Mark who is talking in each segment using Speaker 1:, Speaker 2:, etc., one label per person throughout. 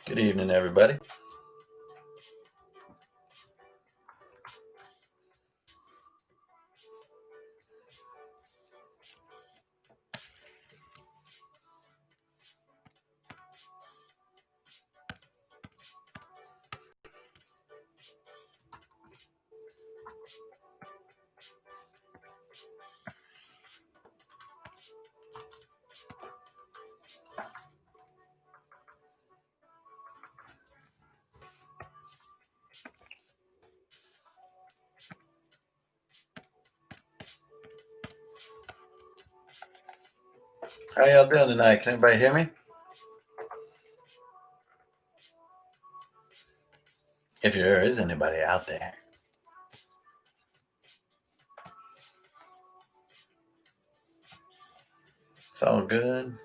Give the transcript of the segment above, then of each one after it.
Speaker 1: Good evening, everybody. How y'all doing tonight? Can anybody hear me? If there is anybody out there. It's all good.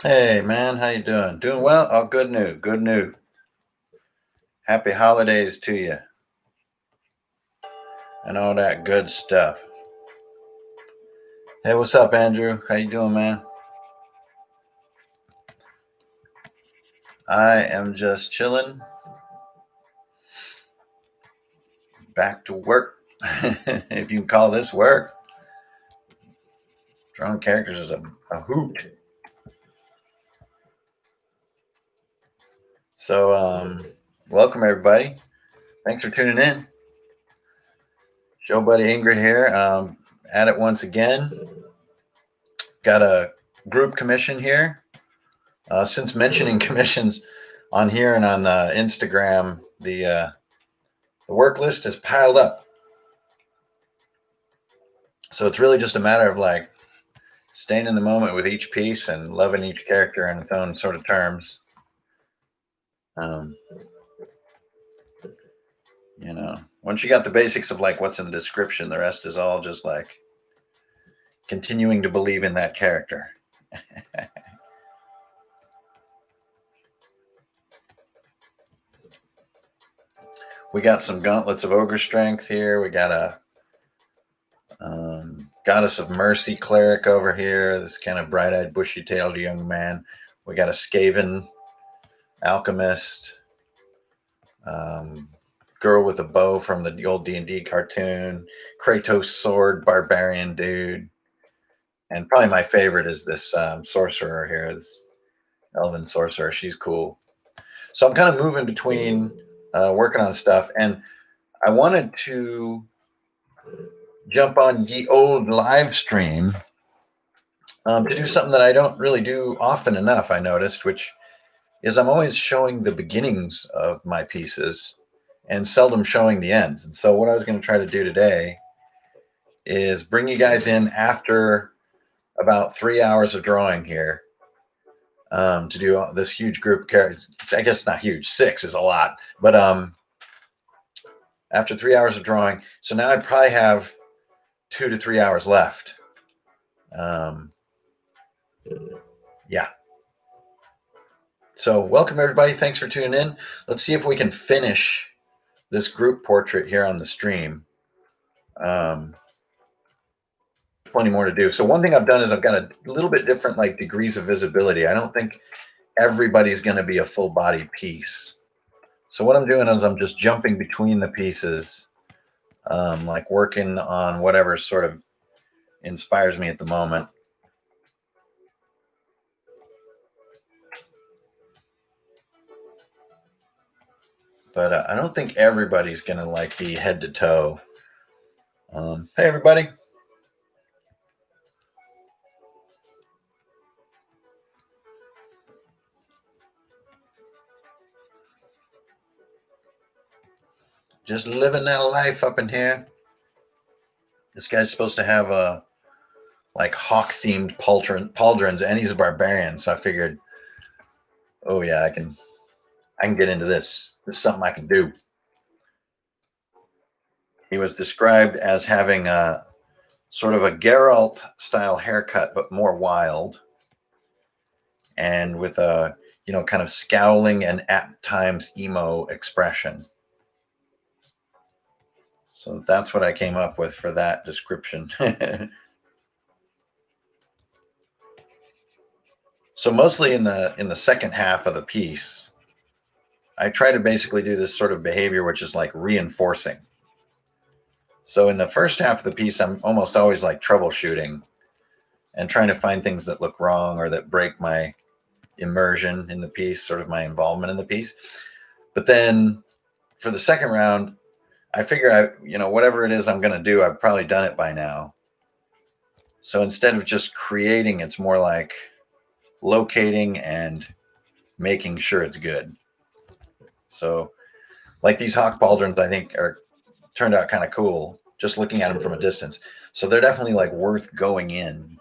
Speaker 1: Hey, man, how you doing? Doing well? Oh, good news. Good news. Happy holidays to you and all that good stuff. Hey, what's up, Andrew? How you doing, man? I am just chilling. Back to work. If you can call this work. Drawing characters is a hoot. So, welcome, everybody. Thanks for tuning in. Show buddy Ingrid here. At it once again. Got a group commission here. Since mentioning commissions on here and on the Instagram, the work list has piled up. So it's really just a matter of like staying in the moment with each piece and loving each character in its own sort of terms. Once you got the basics of like what's in the description, the rest is all just like continuing to believe in that character. We got some gauntlets of ogre strength here. We got a goddess of mercy cleric over here. This kind of bright-eyed, bushy-tailed young man. We got a skaven alchemist. Girl with a bow from the old D&D cartoon. Kratos sword barbarian dude. And probably my favorite is this sorcerer here. This elven sorcerer. She's cool. So I'm kind of moving between working on stuff, and I wanted to jump on the old live stream to do something that I don't really do often enough, I noticed, which is I'm always showing the beginnings of my pieces and seldom showing the ends. And so what I was going to try to do today is bring you guys in after about 3 hours of drawing here to do this huge group of characters. I guess it's not huge. 6 is a lot. But after 3 hours of drawing, so now I probably have 2 to 3 hours left. Yeah. So welcome, everybody. Thanks for tuning in. Let's see if we can finish this group portrait here on the stream. Plenty more to do. So one thing I've done is I've got a little bit different like degrees of visibility. I don't think everybody's going to be a full body piece. So what I'm doing is I'm just jumping between the pieces, like working on whatever sort of inspires me at the moment. but I don't think everybody's gonna like be head to toe. Hey, everybody. Just living that life up in here. This guy's supposed to have a like hawk themed pauldrons, and he's a barbarian. So I figured, oh yeah, I can get into this. This is something I can do. He was described as having a sort of a Geralt style haircut, but more wild, and with a kind of scowling and at times emo expression. So that's what I came up with for that description. So mostly in the second half of the piece, I try to basically do this sort of behavior, which is like reinforcing. So in the first half of the piece, I'm almost always like troubleshooting and trying to find things that look wrong or that break my immersion in the piece, sort of my involvement in the piece. But then for the second round, I figure whatever it is I'm going to do, I've probably done it by now. So instead of just creating, it's more like locating and making sure it's good. So like these hawk pauldrons, I think are turned out kind of cool just looking at them from a distance. So they're definitely like worth going in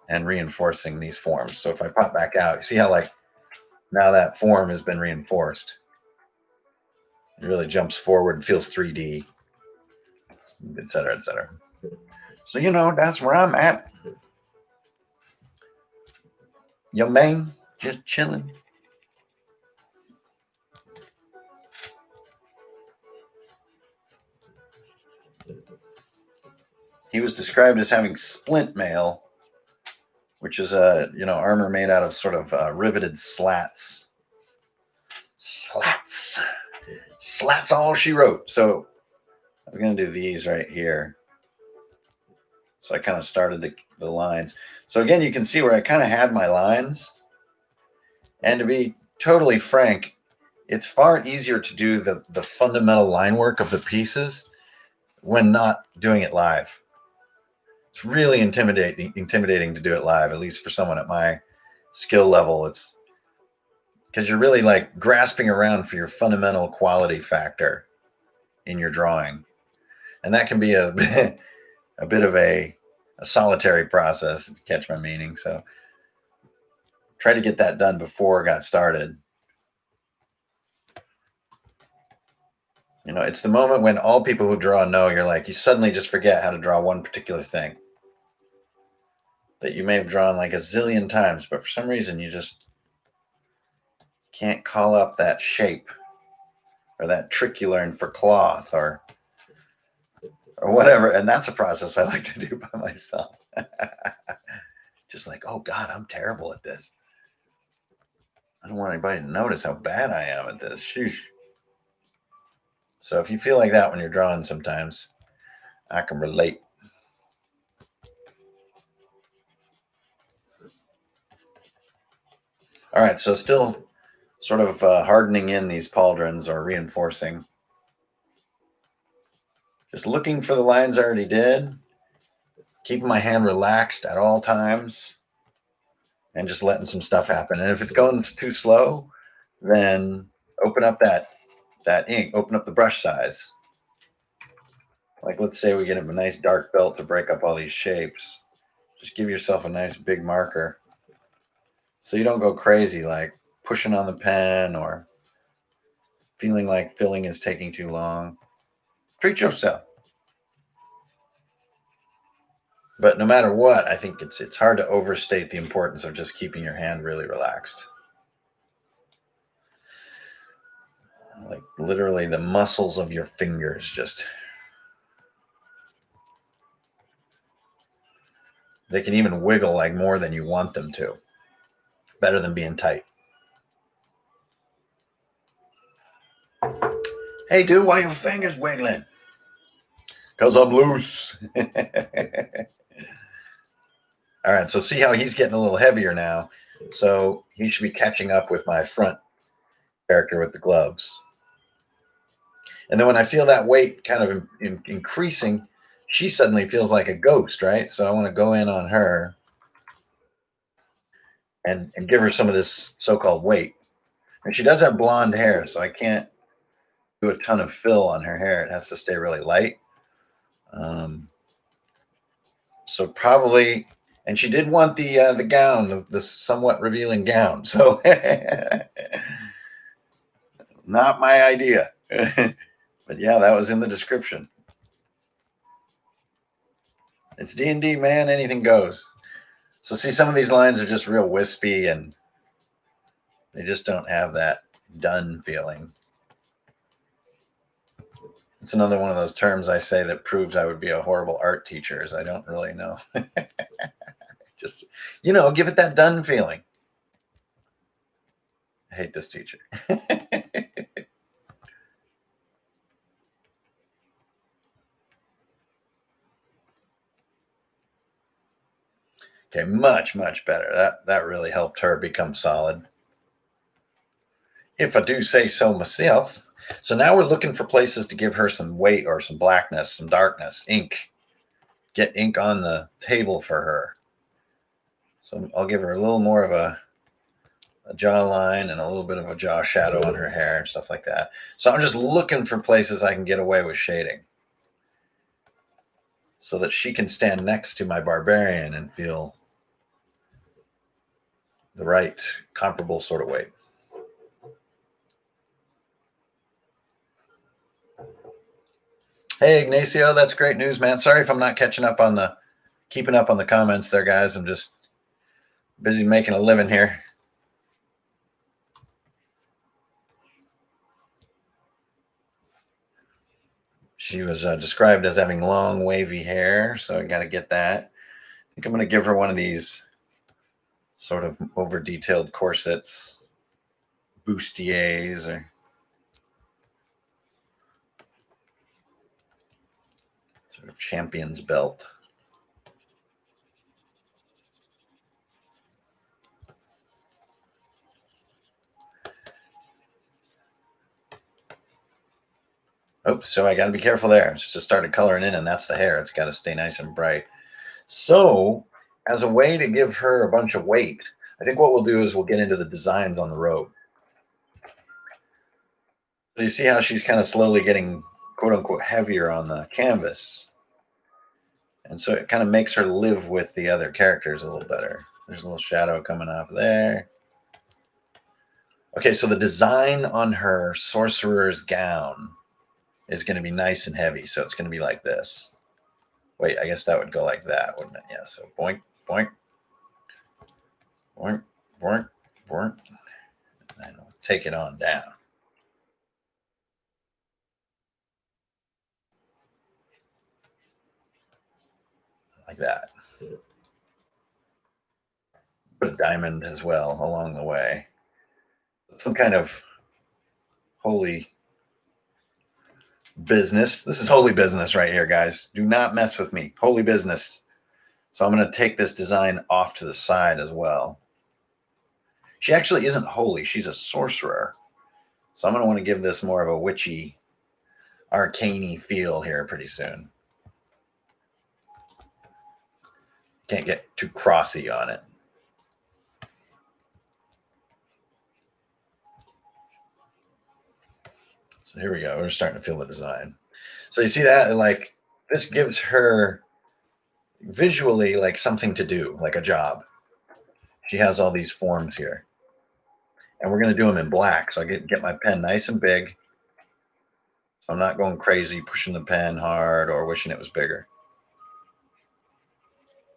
Speaker 1: and reinforcing these forms. So if I pop back out, you see how like now that form has been reinforced. It really jumps forward and feels 3D, et cetera, et cetera. So, that's where I'm at. Yo, man, just chilling. He was described as having splint mail, which is armor made out of sort of riveted slats. Slats all she wrote. So I was going to do these right here. So I kind of started the lines. So again, you can see where I kind of had my lines. And to be totally frank, it's far easier to do the fundamental line work of the pieces when not doing it live. It's really intimidating to do it live, at least for someone at my skill level. It's because you're really like grasping around for your fundamental quality factor in your drawing. And that can be a bit of a solitary process, if you catch my meaning. So try to get that done before I got started. It's the moment when all people who draw know you're like, you suddenly just forget how to draw one particular thing that you may have drawn like a zillion times, but for some reason you just can't call up that shape or that trick you learned for cloth or whatever. And that's a process I like to do by myself. Just like, oh God, I'm terrible at this. I don't want anybody to notice how bad I am at this. Sheesh. So if you feel like that when you're drawing sometimes, I can relate. All right, so still sort of hardening in these pauldrons or reinforcing. Just looking for the lines I already did, keeping my hand relaxed at all times, and just letting some stuff happen. And if it's going too slow, then open up that ink, open up the brush size. Like let's say we get a nice dark belt to break up all these shapes. Just give yourself a nice big marker so you don't go crazy like pushing on the pen or feeling like filling is taking too long. Treat yourself. But no matter what, I think it's hard to overstate the importance of just keeping your hand really relaxed. Like literally the muscles of your fingers just, they can even wiggle like more than you want them to. Better than being tight. Hey, dude, why your fingers wiggling? Because I'm loose. All right, so see how he's getting a little heavier now. So he should be catching up with my front character with the gloves. And then when I feel that weight kind of increasing, she suddenly feels like a ghost, right? So I want to go in on her and give her some of this so-called weight. And she does have blonde hair, so I can't do a ton of fill on her hair. It has to stay really light. So probably, and she did want the gown, the somewhat revealing gown. So not my idea. But yeah, that was in the description. It's D&D, man. Anything goes. So see, some of these lines are just real wispy, and they just don't have that done feeling. It's another one of those terms I say that proves I would be a horrible art teacher, is I don't really know. Just, give it that done feeling. I hate this teacher. Okay, much, much better. That really helped her become solid, if I do say so myself. So now we're looking for places to give her some weight or some blackness, some darkness, ink. Get ink on the table for her. So I'll give her a little more of a jawline and a little bit of a jaw shadow on her hair and stuff like that. So I'm just looking for places I can get away with shading so that she can stand next to my barbarian and feel the right comparable sort of weight. Hey, Ignacio, that's great news, man. Sorry if I'm not keeping up on the comments there, guys. I'm just busy making a living here. She was described as having long, wavy hair, so I got to get that. I think I'm going to give her one of these sort of over-detailed corsets, bustiers, or sort of champion's belt. Oops, so I got to be careful there. Just started coloring in, and that's the hair. It's got to stay nice and bright. So, as a way to give her a bunch of weight, I think what we'll do is we'll get into the designs on the robe. So you see how she's kind of slowly getting, quote unquote, heavier on the canvas. And so it kind of makes her live with the other characters a little better. There's a little shadow coming off there. Okay, so the design on her sorcerer's gown is going to be nice and heavy. So it's going to be like this. Wait, I guess that would go like that, wouldn't it? Yeah, so boink, boink, boink, boink, boink. And we'll take it on down. Like that. Put a diamond as well along the way. Some kind of holy business. This is holy business right here, guys. Do not mess with me. Holy business. So I'm going to take this design off to the side as well. She actually isn't holy. She's a sorcerer. So I'm going to want to give this more of a witchy, arcane-y feel here pretty soon. Can't get too crossy on it. So here we go. We're starting to feel the design. So you see that? Like, this gives her visually like something to do, like a job. She has all these forms here. And we're going to do them in black. So I get my pen nice and big. So I'm not going crazy pushing the pen hard or wishing it was bigger.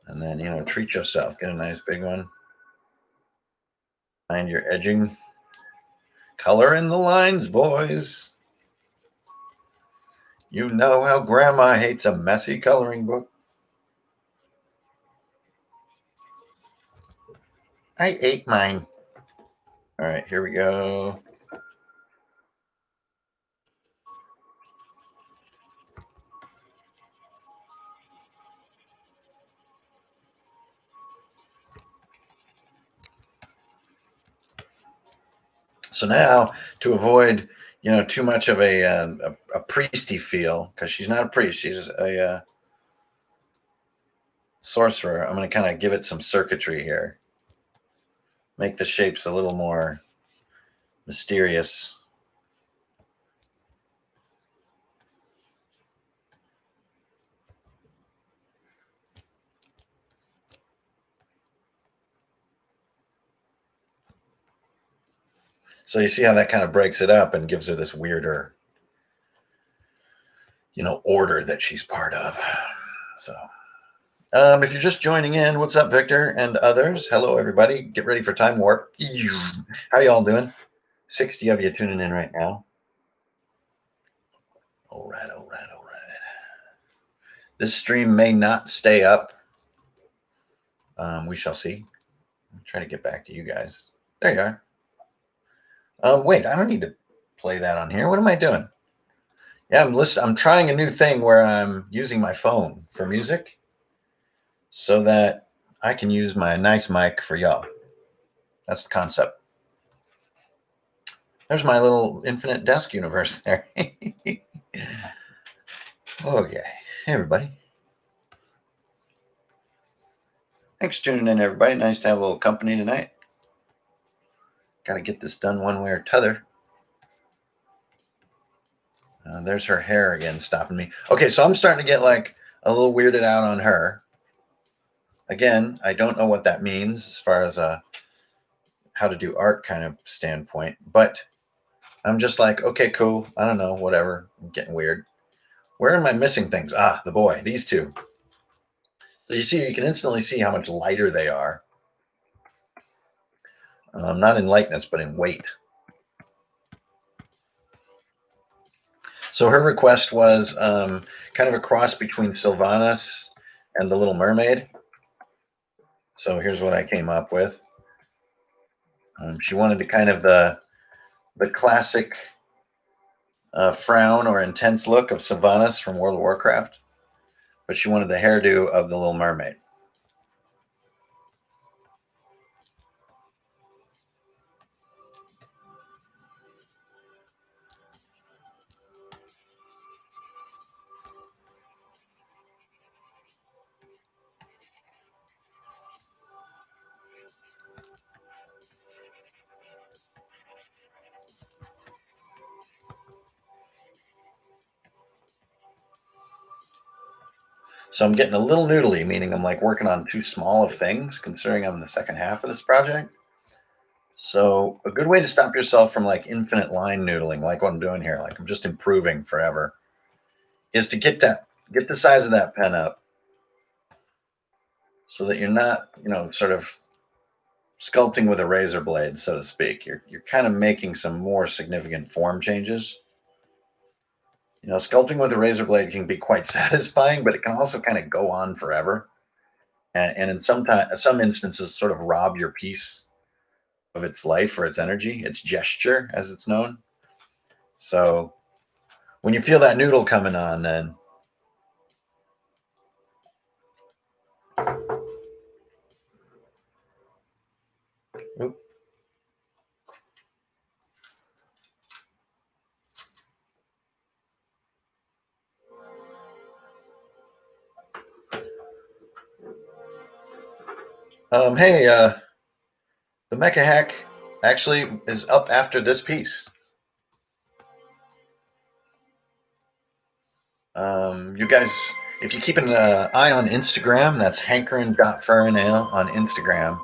Speaker 1: And then, treat yourself. Get a nice big one. Find your edging. Color in the lines, boys. You know how grandma hates a messy coloring book. I ate mine. All right, here we go. So now, to avoid too much of a priesty feel, because she's not a priest, she's a sorcerer, I'm going to kind of give it some circuitry here, make the shapes a little more mysterious. So you see how that kind of breaks it up and gives her this weirder, order that she's part of. So if you're just joining in, what's up, Victor and others? Hello, everybody. Get ready for Time Warp. How y'all doing? 60 of you tuning in right now. All right. This stream may not stay up. We shall see. I'm trying to get back to you guys. There you are. Wait, I don't need to play that on here. What am I doing? Yeah, I'm trying a new thing where I'm using my phone for music so that I can use my nice mic for y'all. That's the concept. There's my little infinite desk universe there. Okay. Hey, everybody. Thanks for tuning in, everybody. Nice to have a little company tonight. Got to get this done one way or t'other. There's her hair again stopping me. Okay, so I'm starting to get like a little weirded out on her. Again, I don't know what that means as far as how to do art kind of standpoint, but I'm just like, okay, cool. I don't know, whatever. I'm getting weird. Where am I missing things? The boy, these two. So you can instantly see how much lighter they are. Not in lightness, but in weight. So her request was kind of a cross between Sylvanas and the Little Mermaid. So here's what I came up with. She wanted to kind of the classic frown or intense look of Sylvanas from World of Warcraft, but she wanted the hairdo of the Little Mermaid. So I'm getting a little noodly, meaning I'm like working on too small of things, considering I'm in the second half of this project. So a good way to stop yourself from like infinite line noodling, like what I'm doing here, like I'm just improving forever, is to get the size of that pen up so that you're not, sort of sculpting with a razor blade, so to speak. You're kind of making some more significant form changes. Sculpting with a razor blade can be quite satisfying, but it can also kind of go on forever. And in some instances, sort of rob your piece of its life or its energy, its gesture, as it's known. So when you feel that noodle coming on, then oop. Hey, the Mecha Hack actually is up after this piece. You guys, if you keep an eye on Instagram, that's hankerin.furnail on Instagram.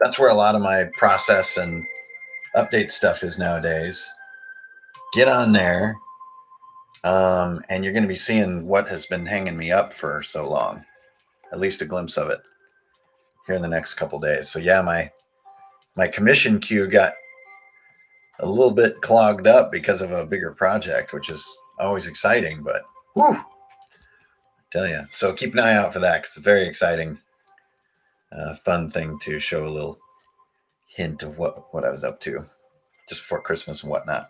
Speaker 1: That's where a lot of my process and update stuff is nowadays. Get on there, and you're going to be seeing what has been hanging me up for so long, at least a glimpse of it here in the next couple days. So yeah, my commission queue got a little bit clogged up because of a bigger project, which is always exciting, but whew, I tell you. So keep an eye out for that because it's a very exciting, fun thing to show a little hint of what I was up to just before Christmas and whatnot.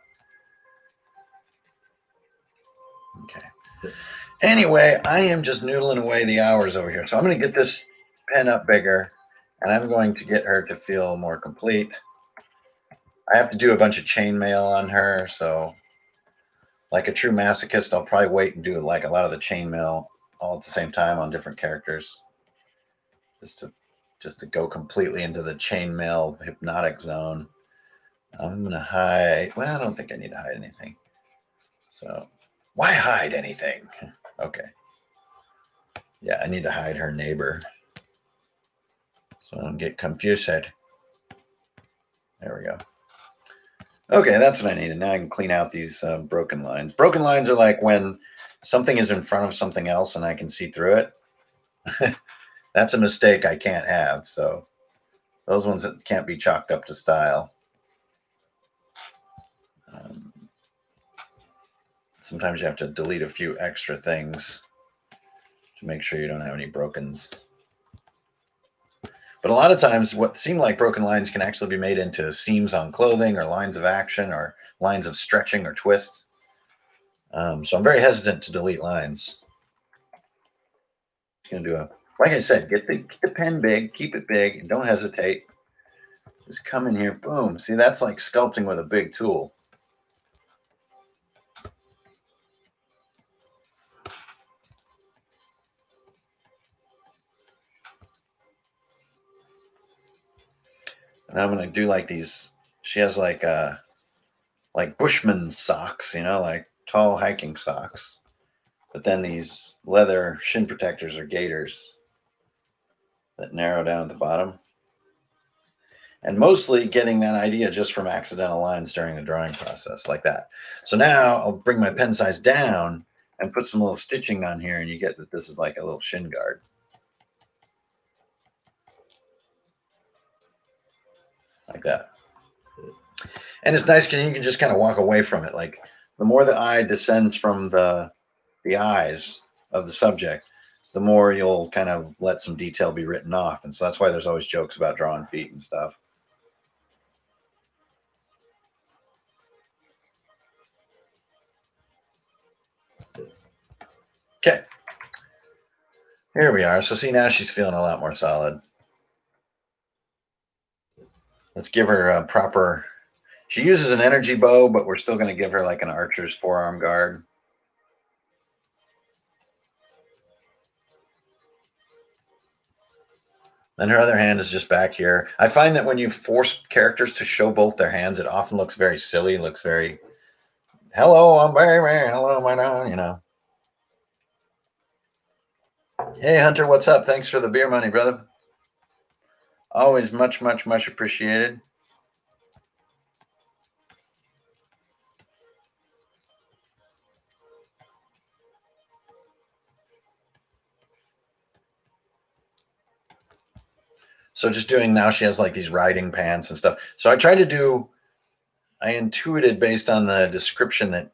Speaker 1: Okay. Anyway, I am just noodling away the hours over here. So I'm going to get this pen up bigger, and I'm going to get her to feel more complete. I have to do a bunch of chainmail on her, so like a true masochist, I'll probably wait and do like a lot of the chainmail all at the same time on different characters, just to go completely into the chainmail hypnotic zone. I'm gonna hide. Well, I don't think I need to hide anything. So why hide anything? Okay. Yeah, I need to hide her neighbor, so I don't get confused. There we go. Okay, that's what I needed. Now I can clean out these broken lines. Broken lines are like when something is in front of something else and I can see through it. That's a mistake I can't have. So those ones that can't be chalked up to style. Sometimes you have to delete a few extra things to make sure you don't have any brokens. But a lot of times what seem like broken lines can actually be made into seams on clothing or lines of action or lines of stretching or twists. So I'm very hesitant to delete lines. Going to do like I said, get the pen big, keep it big, and don't hesitate. Just come in here, boom. See, that's like sculpting with a big tool. And I'm going to do like these. She has like Bushman socks, like tall hiking socks. But then these leather shin protectors or gaiters that narrow down at the bottom. And mostly getting that idea just from accidental lines during the drawing process, like that. So now I'll bring my pen size down and put some little stitching on here, and you get that this is like a little shin guard. Like that. And it's nice because you can just kind of walk away from it. Like the more the eye descends from the eyes of the subject, the more you'll kind of let some detail be written off. And so that's why there's always jokes about drawing feet and stuff. Okay. Here we are. So see, now she's feeling a lot more solid. Let's give her a proper. She uses an energy bow, but we're still going to give her like an archer's forearm guard. And her other hand is just back here. I find that when you force characters to show both their hands, it often looks very silly. It looks very, hello, I'm baby. Hello, my dad, Hey, Hunter, what's up? Thanks for the beer money, brother. Always much, much, much appreciated. So just doing now, she has like these riding pants and stuff. So I intuited based on the description that,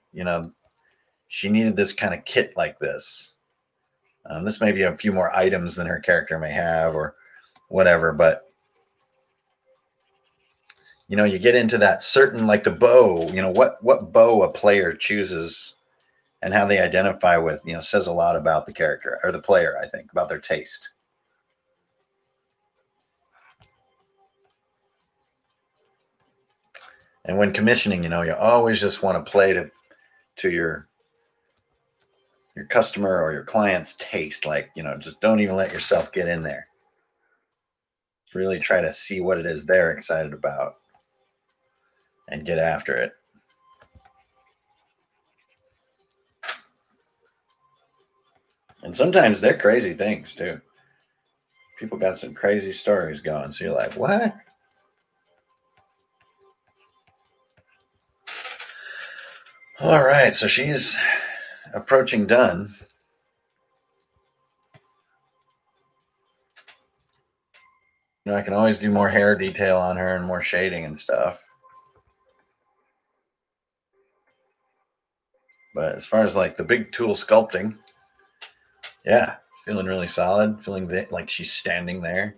Speaker 1: she needed this kind of kit like this. This may be a few more items than her character may have or whatever, but you get into that certain, like the bow, what bow a player chooses and how they identify with, says a lot about the character or the player, I think, about their taste. And when commissioning, you always just want to play to your customer or your client's taste. Like, just don't even let yourself get in there. Really try to see what it is they're excited about and get after it. And sometimes they're crazy things too. People got some crazy stories going. So you're like, what? All right. So she's approaching done. I can always do more hair detail on her and more shading and stuff. But as far as like the big tool sculpting, yeah, feeling really solid, feeling like she's standing there.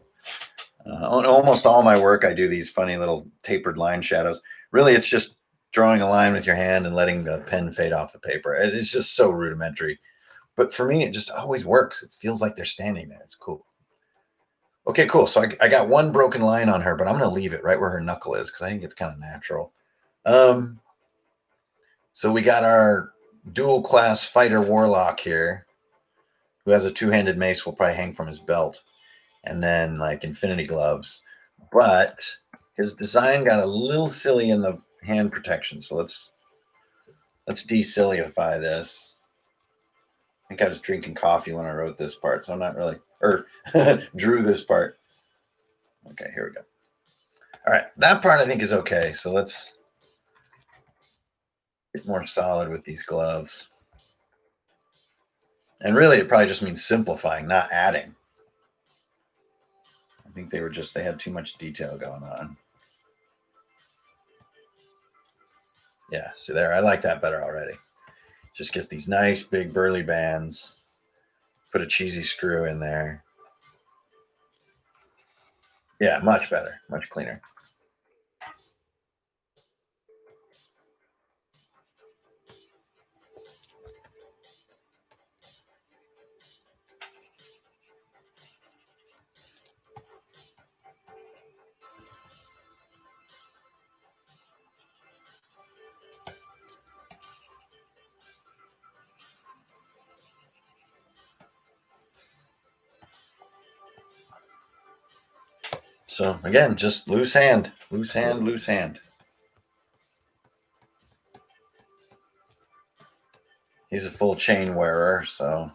Speaker 1: On almost all my work, I do these funny little tapered line shadows. Really, it's just drawing a line with your hand and letting the pen fade off the paper. It's just so rudimentary. But for me, it just always works. It feels like they're standing there. It's cool. Okay, cool. So I got one broken line on her, but I'm going to leave it right where her knuckle is because I think it's kind of natural. Um, so we got our dual class fighter warlock here, who has a two-handed mace. Will probably hang from his belt, and then like infinity gloves. But his design got a little silly in the hand protection. So let's de-sillyify this. I think I was drinking coffee when I wrote this part, so I'm not really or drew this part. Okay, here we go. All right, that part I think is okay. So let's get more solid with these gloves. And really, it probably just means simplifying, not adding. I think they had too much detail going on. Yeah, see there, I like that better already. Just get these nice big burly bands. Put a cheesy screw in there. Yeah, much better, much cleaner. So again, just loose hand, loose hand, loose hand. He's a full chain wearer, so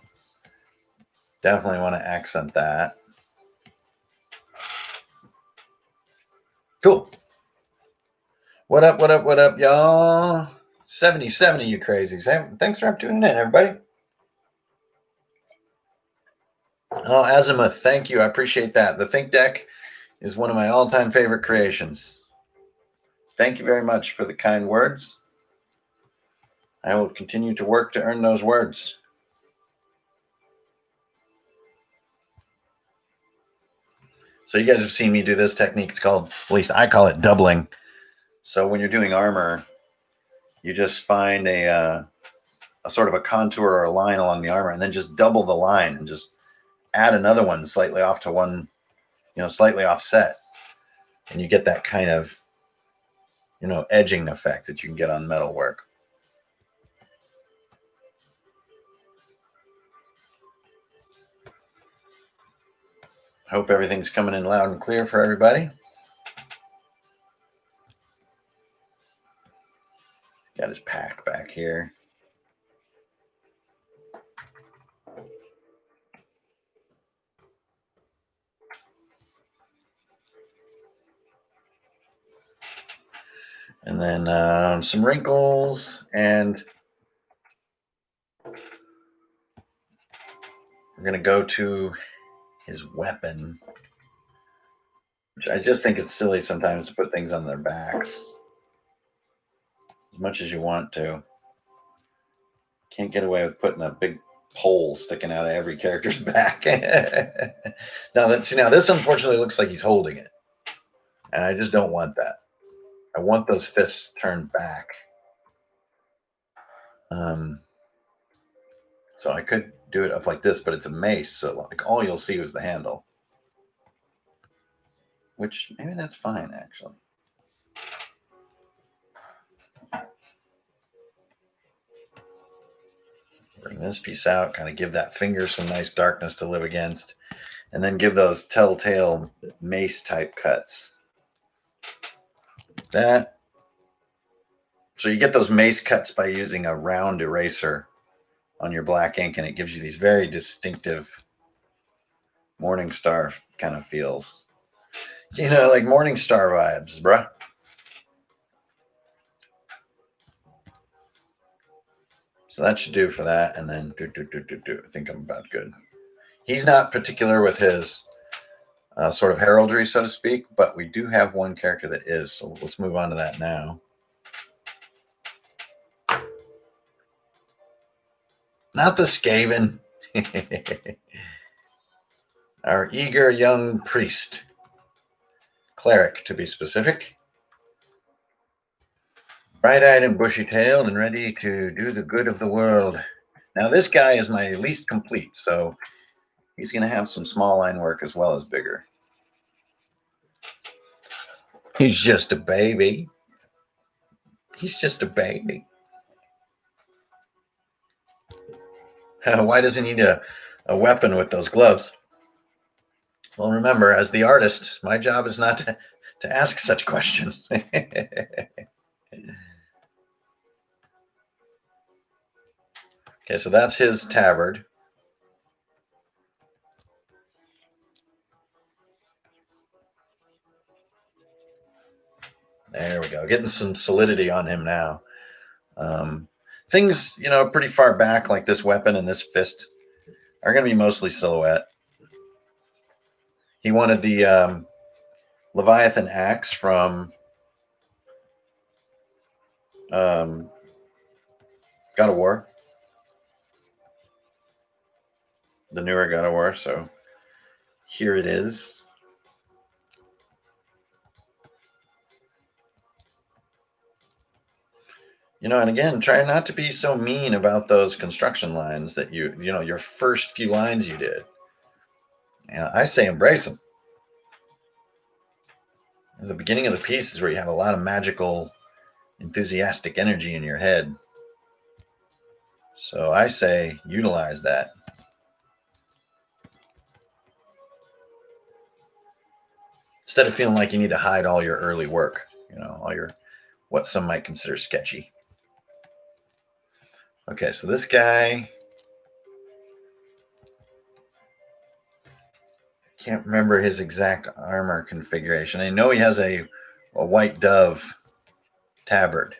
Speaker 1: definitely want to accent that. Cool. What up, what up, what up, y'all? 70, you crazies. Hey, thanks for tuning in, everybody. Oh, Azimuth, thank you. I appreciate that. The Think Deck is one of my all-time favorite creations. Thank you very much for the kind words. I will continue to work to earn those words. So you guys have seen me do this technique. It's called, at least I call it doubling. So when you're doing armor, you just find a sort of a contour or a line along the armor and then just double the line and just add another one slightly off to one, slightly offset. And you get that kind of, edging effect that you can get on metal work. Hope everything's coming in loud and clear for everybody. Got his pack back here. And then some wrinkles, and we're going to go to his weapon, which I just think it's silly sometimes to put things on their backs as much as you want to. Can't get away with putting a big pole sticking out of every character's back. now this unfortunately looks like he's holding it, and I just don't want that. I want those fists turned back. So I could do it up like this, but it's a mace, so like all you'll see is the handle, which maybe that's fine actually. Bring this piece out, kind of give that finger some nice darkness to live against, and then give those telltale mace type cuts. That. So you get those mace cuts by using a round eraser on your black ink, and it gives you these very distinctive Morningstar kind of feels. Like Morningstar vibes, bruh. So that should do for that, and then I think I'm about good. He's not particular with his sort of heraldry, so to speak, but we do have one character that is, so let's move on to that now. Not the Skaven. Our eager young priest. Cleric, to be specific. Bright-eyed and bushy-tailed and ready to do the good of the world. Now, this guy is my least complete, so he's going to have some small line work as well as bigger. He's just a baby. He's just a baby. Why does he need a weapon with those gloves? Well, remember, as the artist, my job is not to ask such questions. Okay, so that's his tabard. There we go. Getting some solidity on him now. Things, pretty far back, like this weapon and this fist, are going to be mostly silhouette. He wanted the Leviathan axe from God of War, the newer God of War. So here it is. And again, try not to be so mean about those construction lines that your first few lines you did. I say embrace them. The beginning of the piece is where you have a lot of magical, enthusiastic energy in your head. So I say utilize that. Instead of feeling like you need to hide all your early work, all your what some might consider sketchy. Okay, so this guy, can't remember his exact armor configuration. I know he has a white dove tabard,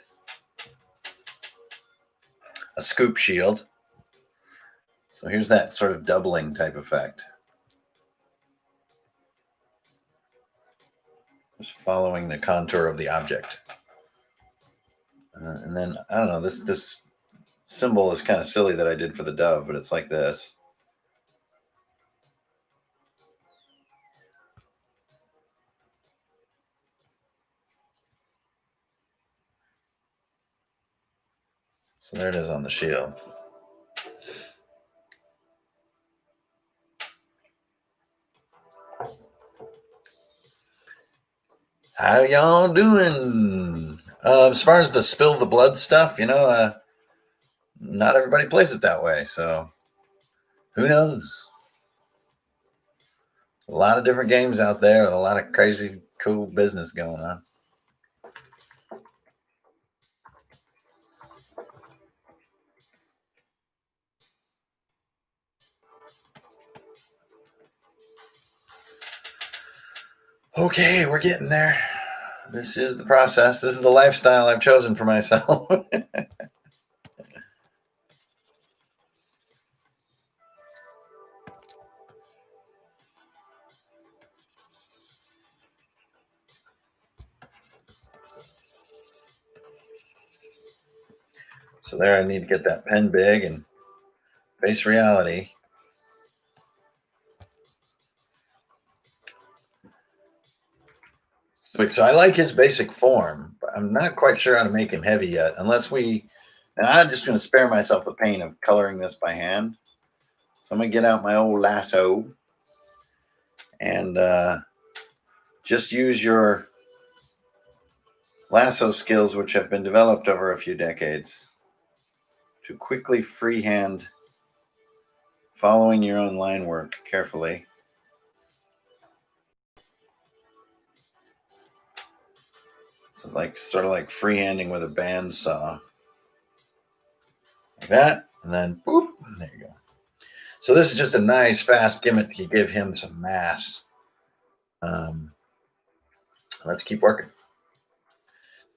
Speaker 1: a scoop shield. So here's that sort of doubling type effect. Just following the contour of the object. And then, I don't know, this symbol is kind of silly that I did for the dove, but it's like this. So there it is on the shield. How y'all doing? As far as the spill the blood stuff, not everybody plays it that way. So who knows? A lot of different games out there with a lot of crazy, cool business going on. Okay, we're getting there. This is the process. This is the lifestyle I've chosen for myself. So there, I need to get that pen big and face reality. So I like his basic form, but I'm not quite sure how to make him heavy yet, unless and I'm just going to spare myself the pain of coloring this by hand. So I'm going to get out my old lasso and just use your lasso skills, which have been developed over a few decades, to quickly freehand, following your own line work carefully. This is sort of like freehanding with a bandsaw. Like that, and then boop, and there you go. So this is just a nice, fast gimmick to give him some mass. Let's keep working.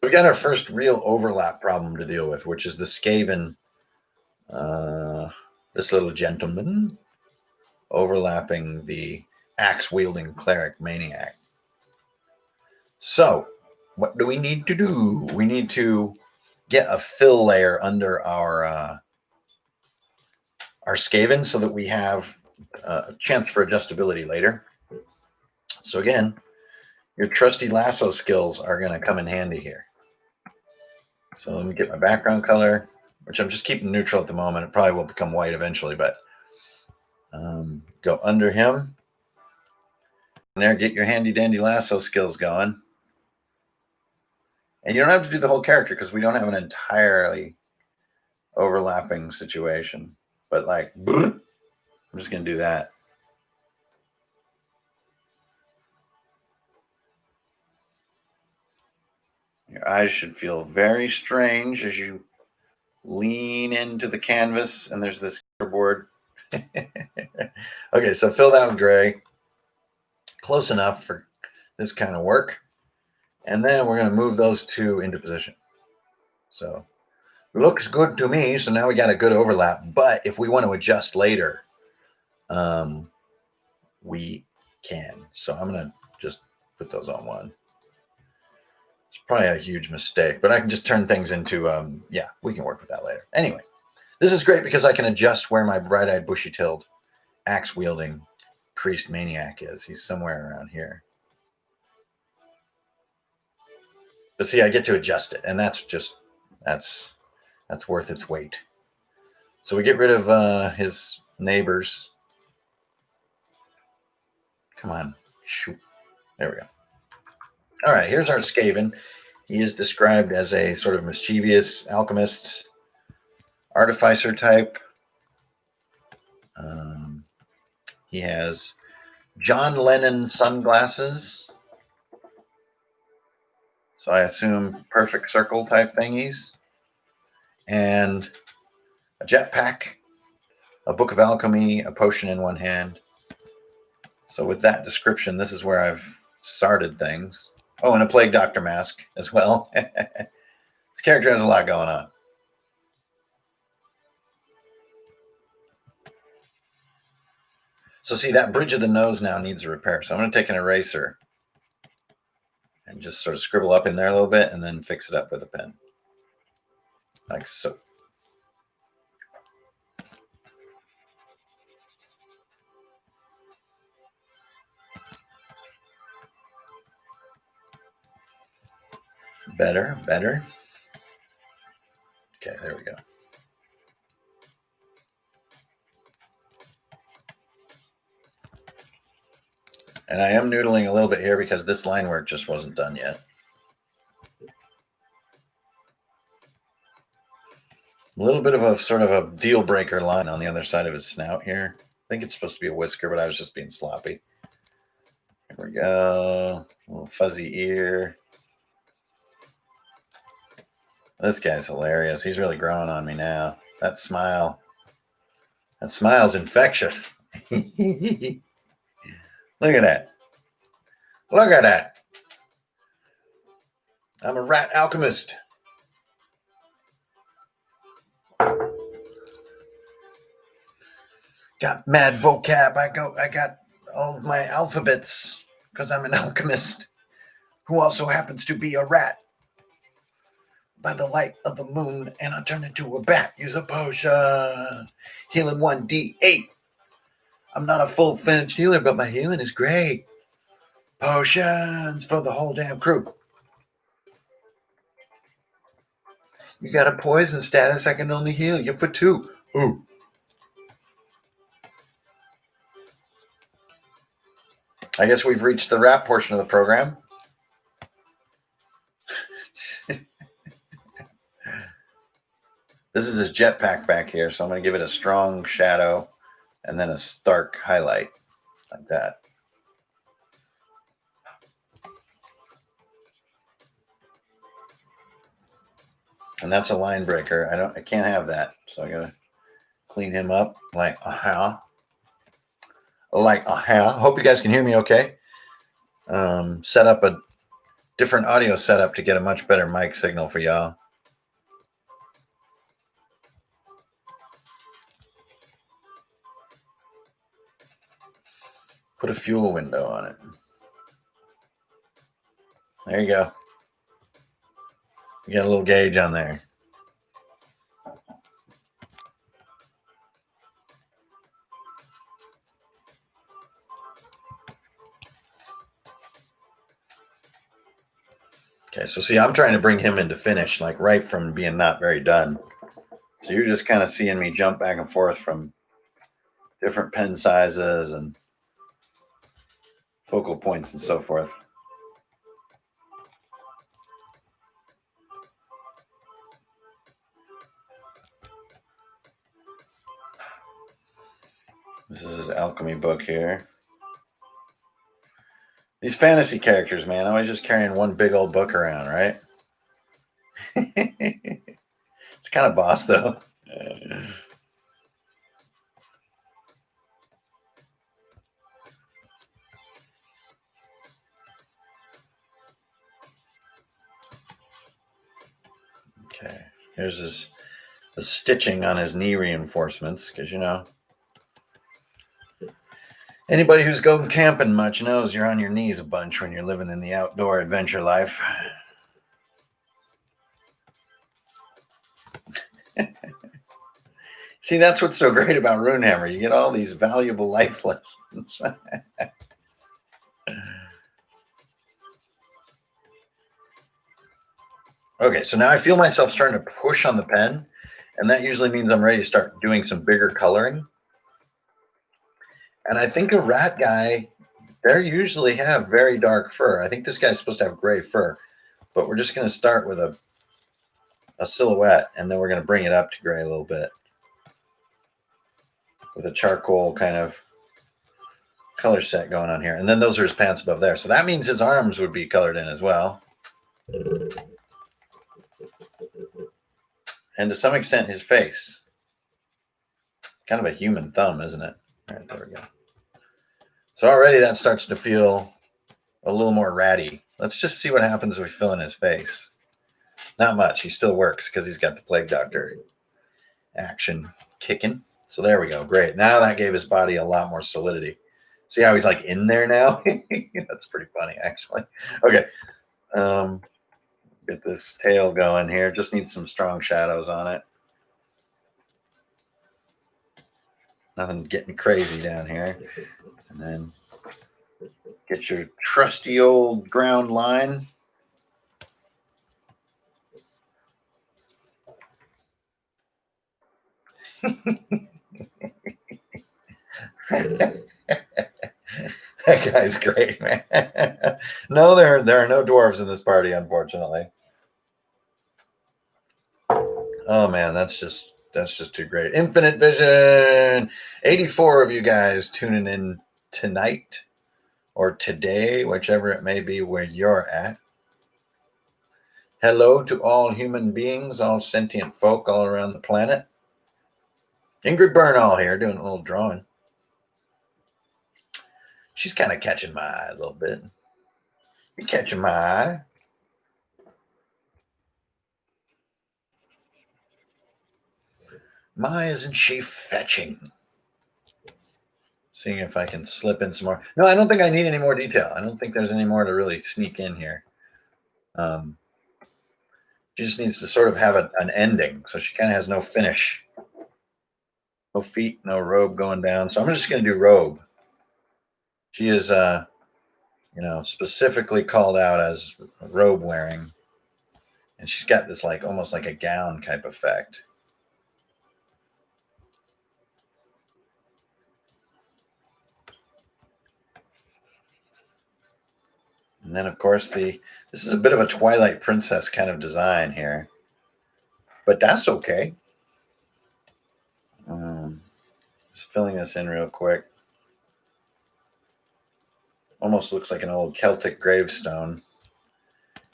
Speaker 1: We've got our first real overlap problem to deal with, which is the Skaven, this little gentleman, overlapping the axe-wielding cleric maniac. So what do we need to do? We need to get a fill layer under our Skaven so that we have a chance for adjustability later. So again, your trusty lasso skills are going to come in handy here. So let me get my background color, which I'm just keeping neutral at the moment. It probably will become white eventually, but go under him. And there, get your handy dandy lasso skills going. And you don't have to do the whole character because we don't have an entirely overlapping situation. But like, I'm just going to do that. Your eyes should feel very strange as you lean into the canvas and there's this board. Okay, so fill that with gray. Close enough for this kind of work. And then we're going to move those two into position. So looks good to me. So now we got a good overlap. But if we want to adjust later, we can. So I'm going to just put those on one. It's probably a huge mistake, but I can just turn things into, yeah, we can work with that later. Anyway, this is great because I can adjust where my bright-eyed, bushy-tailed, axe-wielding priest maniac is. He's somewhere around here. But see, I get to adjust it, and that's worth its weight. So we get rid of his neighbors. Come on, shoot. There we go. All right, here's our Skaven. He is described as a sort of mischievous alchemist, artificer type. He has John Lennon sunglasses. So I assume perfect circle type thingies. And a jetpack, a book of alchemy, a potion in one hand. So with that description, this is where I've started things. Oh, and a plague doctor mask as well. This character has a lot going on. So see, that bridge of the nose now needs a repair. So I'm going to take an eraser and just sort of scribble up in there a little bit and then fix it up with a pen. Like so. Better. Okay, there we go. And I am noodling a little bit here because this line work just wasn't done yet. A little bit of a sort of a deal breaker line on the other side of his snout here. I think it's supposed to be a whisker, but I was just being sloppy. There we go. A little fuzzy ear. This guy's hilarious. He's really growing on me now. That smile. That smile's infectious. Look at that. Look at that. I'm a rat alchemist. Got mad vocab. I got all of my alphabets because I'm an alchemist who also happens to be a rat. By the light of the moon, and I turn into a bat. Use a potion. Healing 1d8. I'm not a full-fledged healer, but my healing is great. Potions for the whole damn crew. You got a poison status. I can only heal you for 2. Ooh. I guess we've reached the rap portion of the program. This is his jetpack back here, so I'm going to give it a strong shadow and then a stark highlight like that. And that's a line breaker. I can't have that, so I got to clean him up like a Hope you guys can hear me okay. Set up a different audio setup to get a much better mic signal for y'all. Put a fuel window on it. There you go. You got a little gauge on there. Okay, so see, I'm trying to bring him into finish, like right from being not very done. So you're just kind of seeing me jump back and forth from different pen sizes and focal points and so forth. This is his alchemy book here. These fantasy characters, man, always just carrying one big old book around, right? It's kind of boss, though. Okay, here's the stitching on his knee reinforcements, because, you know, anybody who's going camping much knows you're on your knees a bunch when you're living in the outdoor adventure life. See, that's what's so great about Runehammer. You get all these valuable life lessons. Okay, so now I feel myself starting to push on the pen, and that usually means I'm ready to start doing some bigger coloring. And I think a rat guy, they usually have very dark fur. I think this guy's supposed to have gray fur, but we're just going to start with a silhouette, and then we're going to bring it up to gray a little bit with a charcoal kind of color set going on here. And then those are his pants above there. So that means his arms would be colored in as well. And to some extent, his face. Kind of a human thumb, isn't it? All right, there we go. So already that starts to feel a little more ratty. Let's just see what happens if we fill in his face. Not much. He still works because he's got the Plague Doctor action kicking. So there we go. Great. Now that gave his body a lot more solidity. See how he's like in there now? That's pretty funny, actually. Okay. Get this tail going here. Just need some strong shadows on it. Nothing getting crazy down here. And then get your trusty old ground line. That guy's great, man. No, there are no dwarves in this party, unfortunately. Oh man, that's just too great. Infinite Vision. 84 of you guys tuning in tonight or today, whichever it may be where you're at. Hello to all human beings, all sentient folk all around the planet. Ingrid Bernal here doing a little drawing. She's kind of catching my eye a little bit. You catching my eye? My, isn't she fetching? Seeing if I can slip in some more. No, I don't think I need any more detail. I don't think there's any more to really sneak in here. She just needs to sort of have an ending. So she kind of has no finish. No feet, no robe going down. So I'm just going to do robe. She is, specifically called out as robe wearing. And she's got this like almost like a gown type effect. And then, of course, this is a bit of a Twilight Princess kind of design here. But that's okay. Just filling this in real quick. Almost looks like an old Celtic gravestone.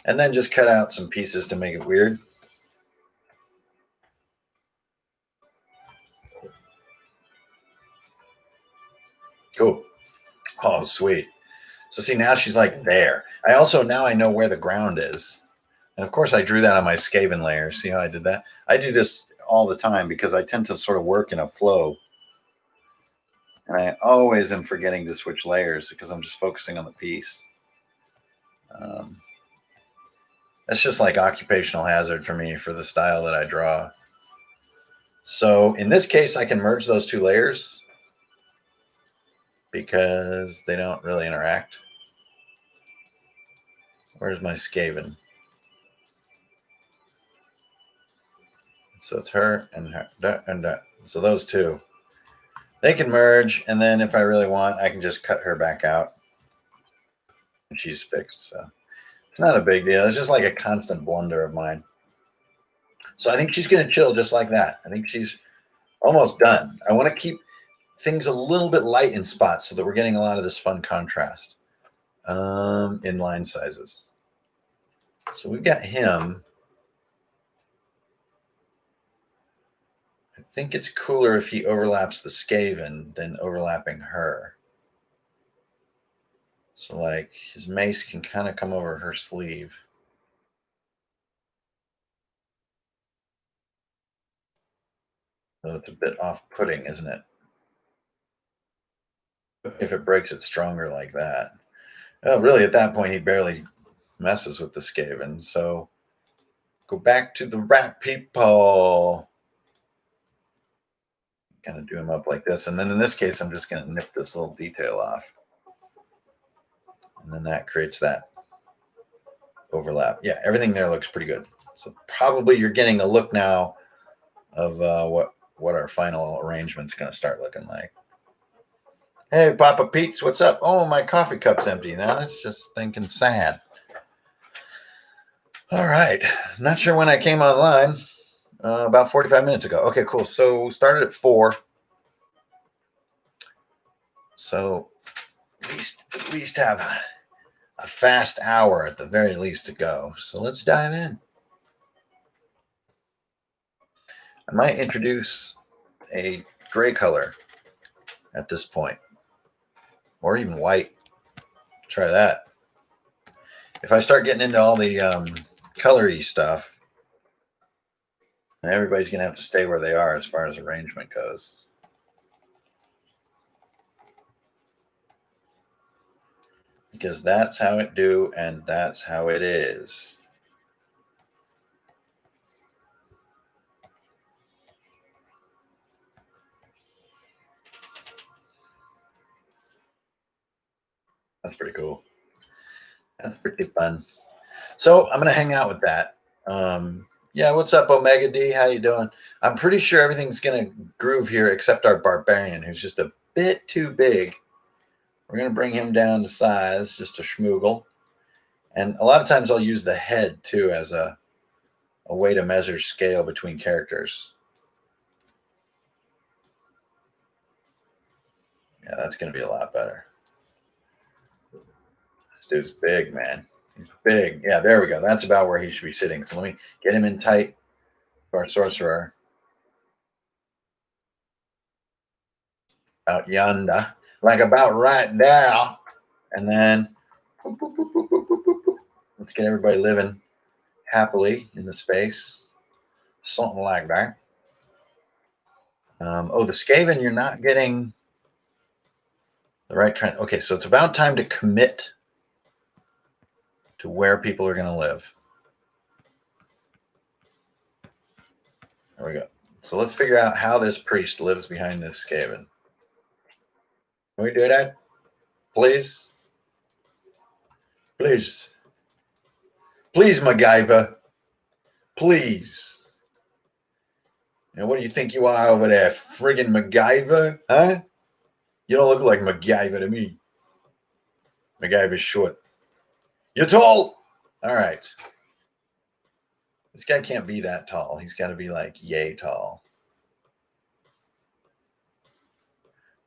Speaker 1: And then just cut out some pieces to make it weird. Cool. Oh, sweet. So see, now she's like there. Now I know where the ground is. And of course I drew that on my Skaven layer. See how I did that? I do this all the time because I tend to sort of work in a flow. And I always am forgetting to switch layers because I'm just focusing on the piece. That's just like occupational hazard for me for the style that I draw. So in this case, I can merge those two layers because they don't really interact. Where's my Skaven? So it's her and her, and that. So those two, they can merge. And then if I really want, I can just cut her back out. And she's fixed. So it's not a big deal. It's just like a constant blunder of mine. So I think she's going to chill just like that. I think she's almost done. I want to keep, things a little bit light in spots so that we're getting a lot of this fun contrast in line sizes. So we've got him. I think it's cooler if he overlaps the Skaven than overlapping her. So like his mace can kind of come over her sleeve. So it's a bit off-putting, isn't it? If it breaks it stronger like that. Oh, really, at that point, he barely messes with the Skaven. So go back to the rat people. Kind of do him up like this. And then in this case, I'm just going to nip this little detail off. And then that creates that overlap. Yeah, everything there looks pretty good. So probably you're getting a look now of what our final arrangement's going to start looking like. Hey, Papa Pete's, what's up? Oh, my coffee cup's empty. Now it's just thinking sad. All right. Not sure when I came online. About 45 minutes ago. Okay, cool. So started at 4. So at least have a fast hour at the very least to go. So let's dive in. I might introduce a gray color at this point, or even white. Try that. If I start getting into all the colory stuff, everybody's going to have to stay where they are as far as arrangement goes. Because that's how it do, and that's how it is. That's pretty cool. That's pretty fun. So I'm going to hang out with that. Yeah, what's up, Omega D? How you doing? I'm pretty sure everything's going to groove here except our barbarian, who's just a bit too big. We're going to bring him down to size, just a schmoogle. And a lot of times I'll use the head, too, as a way to measure scale between characters. Yeah, that's going to be a lot better. This dude's big, man. He's big. Yeah, there we go. That's about where he should be sitting. So let me get him in tight to our sorcerer. Out yonder. Like about right now. And then boop, boop, boop, boop, boop, boop, boop. Let's get everybody living happily in the space. Something like that. Oh, the Skaven, you're not getting the right trend. Okay, so it's about time to commit to where people are going to live. There we go. So let's figure out how this priest lives behind this Skaven. Can we do that? Please? Please. Please, MacGyver. Please. Now, what do you think you are over there? Friggin' MacGyver? Huh? You don't look like MacGyver to me. MacGyver's short. You're tall. All right. This guy can't be that tall. He's got to be like yay tall.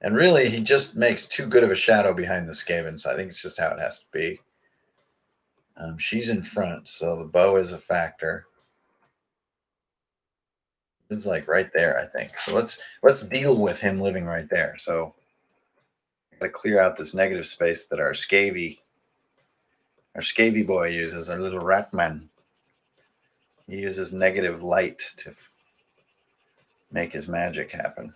Speaker 1: And really, he just makes too good of a shadow behind the Skaven, so I think it's just how it has to be. She's in front, so the bow is a factor. It's like right there, I think. So let's deal with him living right there. So got to clear out this negative space that our scavy boy uses, our little rat man. He uses negative light to make his magic happen.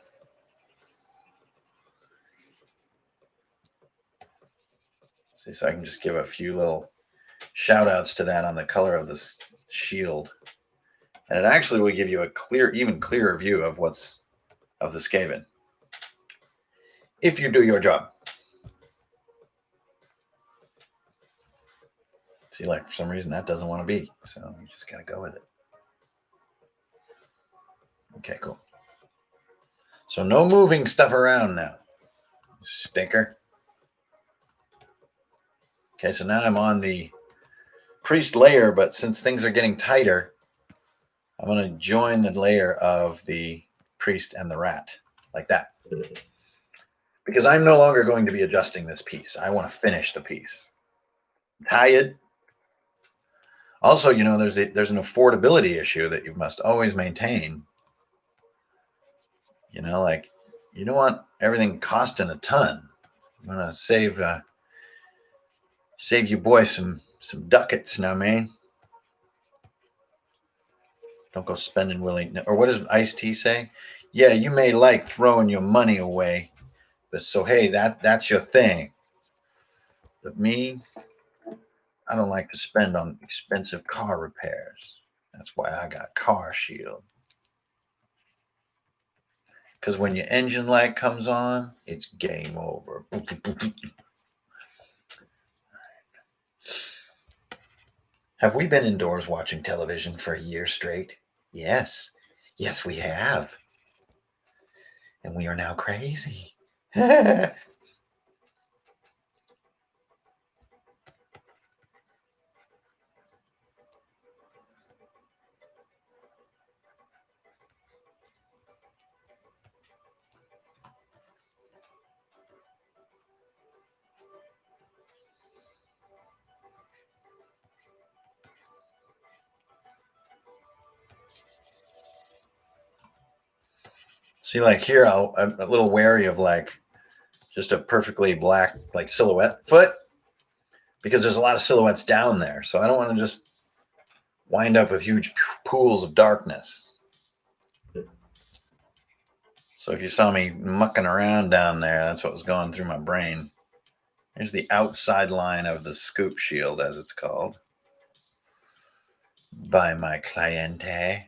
Speaker 1: See, so I can just give a few little shout outs to that on the color of this shield. And it actually will give you a even clearer view of of the Skaven. If you do your job. See, like for some reason that doesn't want to be. So you just gotta go with it. Okay, cool. So no moving stuff around now. Stinker. Okay, so now I'm on the priest layer, but since things are getting tighter, I'm going to join the layer of the priest and the rat, like that. because I'm no longer going to be adjusting this piece. I want to finish the piece. Tie it. Also, you know, there's an affordability issue that you must always maintain. You know, like you don't want everything costing a ton. You want to save you boys some ducats, now, man. Don't go spending willy. Or what does Ice-T say? Yeah, you may like throwing your money away, but so hey, that's your thing. But me, I don't like to spend on expensive car repairs. That's why I got Car Shield. Because when your engine light comes on, it's game over. Have we been indoors watching television for a year straight? Yes. Yes, we have. And we are now crazy. See, like here, I'm a little wary of like just a perfectly black like silhouette foot because there's a lot of silhouettes down there. So I don't want to just wind up with huge pools of darkness. So if you saw me mucking around down there, that's what was going through my brain. Here's the outside line of the scoop shield, as it's called, by my cliente.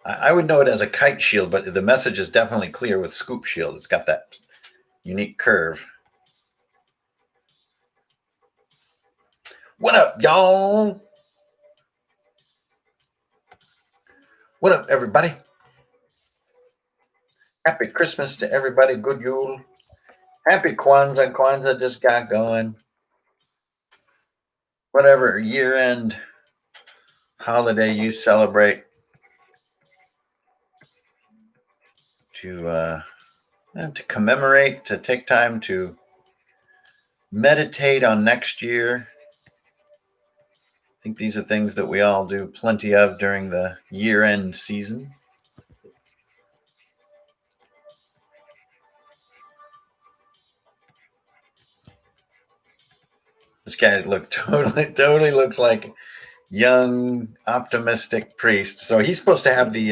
Speaker 1: I would know it as a kite shield, but the message is definitely clear with scoop shield. It's got that unique curve. What up, y'all? What up, everybody? Happy Christmas to everybody. Good Yule. Happy Kwanzaa. Kwanzaa just got going. Whatever year-end holiday you celebrate to commemorate, to take time to meditate on next year. I think these are things that we all do plenty of during the year-end season. This guy totally looks like young, optimistic priest. So he's supposed to have the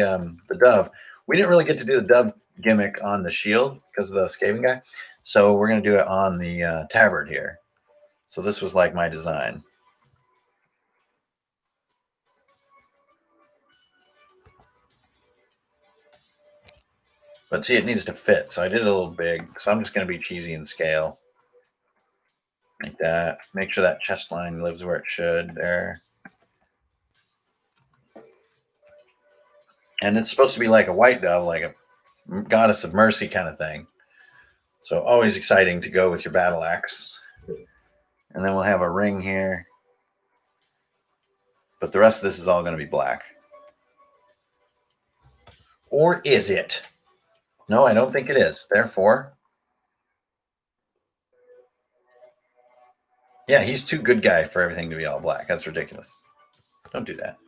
Speaker 1: dove. We didn't really get to do the dove gimmick on the shield because of the Skaven guy. So we're going to do it on the tabard here. So this was like my design. But see, it needs to fit. So I did it a little big. So I'm just going to be cheesy in scale. Like that. Make sure that chest line lives where it should there. And it's supposed to be like a white dove, like a goddess of mercy kind of thing. So always exciting to go with your battle axe. And then we'll have a ring here. But the rest of this is all going to be black. Or is it? No, I don't think it is. Therefore, yeah, he's too good guy for everything to be all black. That's ridiculous. Don't do that.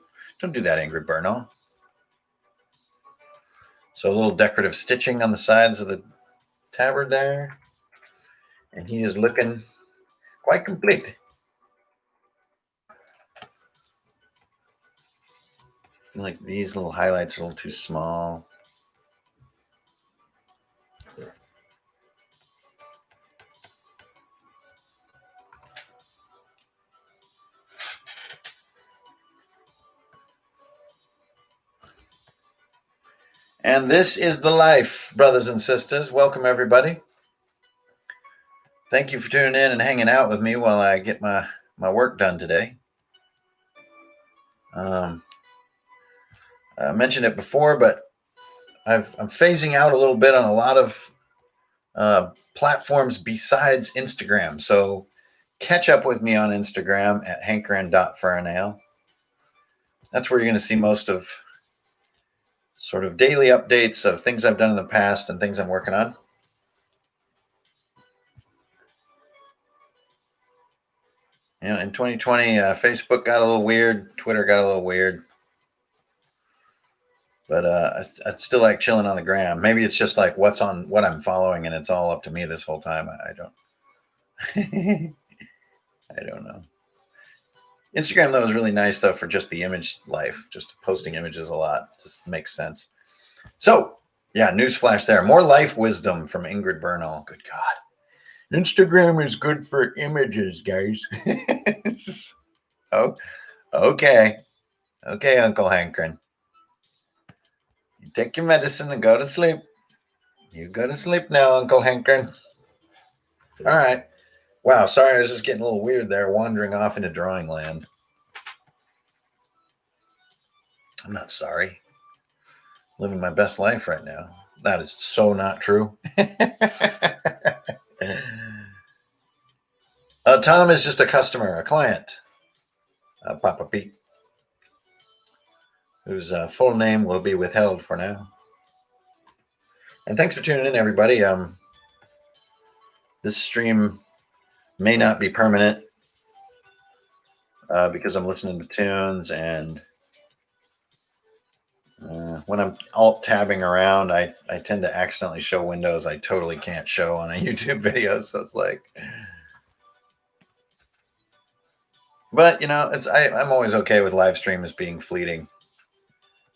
Speaker 1: Don't do that, Angry Burno. So a little decorative stitching on the sides of the tabard there. And he is looking quite complete. Like these little highlights are a little too small. And this is the life, brothers and sisters. Welcome, everybody. Thank you for tuning in and hanging out with me while I get my work done today. I mentioned it before, but I'm phasing out a little bit on a lot of platforms besides Instagram. So catch up with me on Instagram at hankering.fernail. That's where you're going to see most of sort of daily updates of things I've done in the past and things I'm working on. You know, in 2020, Facebook got a little weird, Twitter got a little weird, but I'd still like chilling on the gram. Maybe it's just like what I'm following, and it's all up to me this whole time. I don't, I don't know. Instagram though is really nice though for just the image life, just posting images a lot. Just makes sense. So yeah, newsflash there. More life wisdom from Ingrid Bernal. Good God. Instagram is good for images, guys. Oh, okay. Okay, Uncle Hankrin. You take your medicine and go to sleep. You go to sleep now, Uncle Hankrin. All right. Wow, sorry, I was just getting a little weird there, wandering off into drawing land. I'm not sorry. Living my best life right now. That is so not true. Tom is just a customer, a client. Papa Pete, whose full name will be withheld for now. And thanks for tuning in, everybody. This stream may not be permanent because I'm listening to tunes, and when I'm alt-tabbing around, I tend to accidentally show windows I totally can't show on a YouTube video. So it's like, but you know, I'm always okay with live streams being fleeting.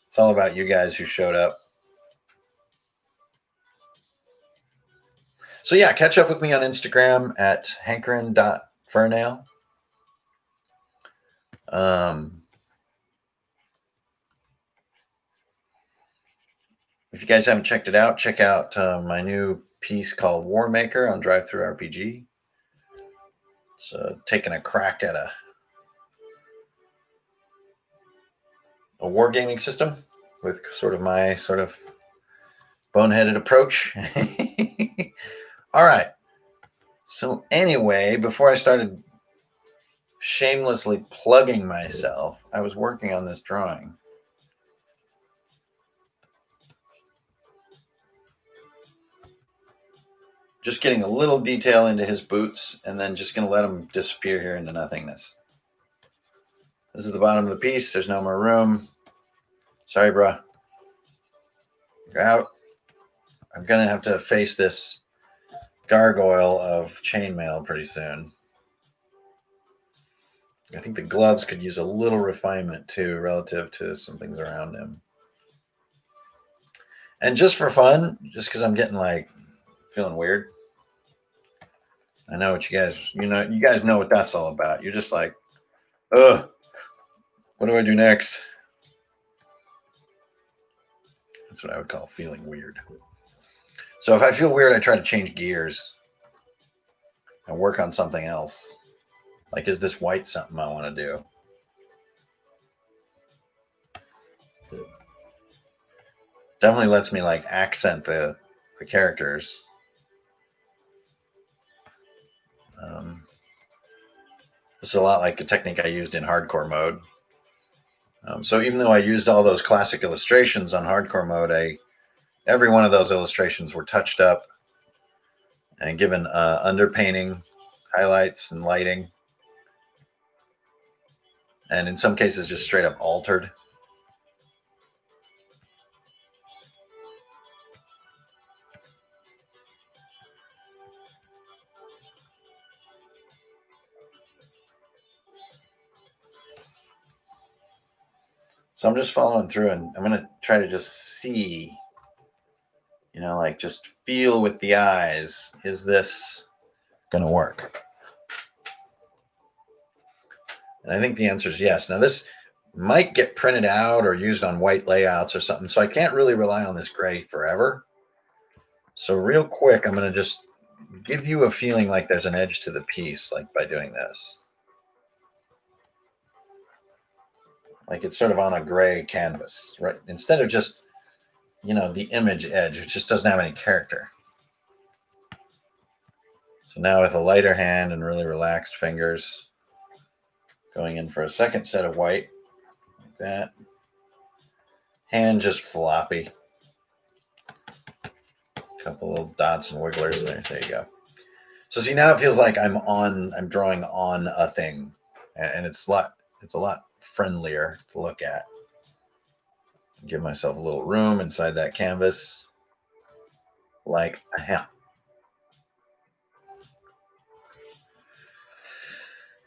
Speaker 1: It's all about you guys who showed up. So yeah, catch up with me on Instagram at hankerin.fernail. If you guys haven't checked it out, check out my new piece called War Maker on Drive-Thru RPG. It's taking a crack at a wargaming system with sort of my sort of boneheaded approach. All right. So anyway, before I started shamelessly plugging myself, I was working on this drawing. Just getting a little detail into his boots, and then just going to let him disappear here into nothingness. This is the bottom of the piece. There's no more room. Sorry, bro. You're out. I'm going to have to face this gargoyle of chainmail pretty soon. I think the gloves could use a little refinement too, relative to some things around him. And just for fun, just because I'm getting like feeling weird. I know what you guys know what that's all about. You're just like, ugh, what do I do next? That's what I would call feeling weird. So if I feel weird, I try to change gears and work on something else. Like, is this white something I want to do? Definitely lets me like accent the characters. This is a lot like the technique I used in hardcore mode. So even though I used all those classic illustrations on hardcore mode, every one of those illustrations were touched up and given underpainting, highlights, and lighting. And in some cases, just straight up altered. So I'm just following through, and I'm going to try to just see, like just feel with the eyes, is this going to work? And I think the answer is yes. Now, this might get printed out or used on white layouts or something, so I can't really rely on this gray forever. So real quick, I'm going to just give you a feeling like there's an edge to the piece, like by doing this. Like it's sort of on a gray canvas, right? Instead of just, the image edge, it just doesn't have any character. So now with a lighter hand and really relaxed fingers, going in for a second set of white, like that. Hand just floppy. Couple little dots and wigglers there. There you go. So see, now it feels like I'm drawing on a thing, and it's a lot friendlier to look at. Give myself a little room inside that canvas, like a hell.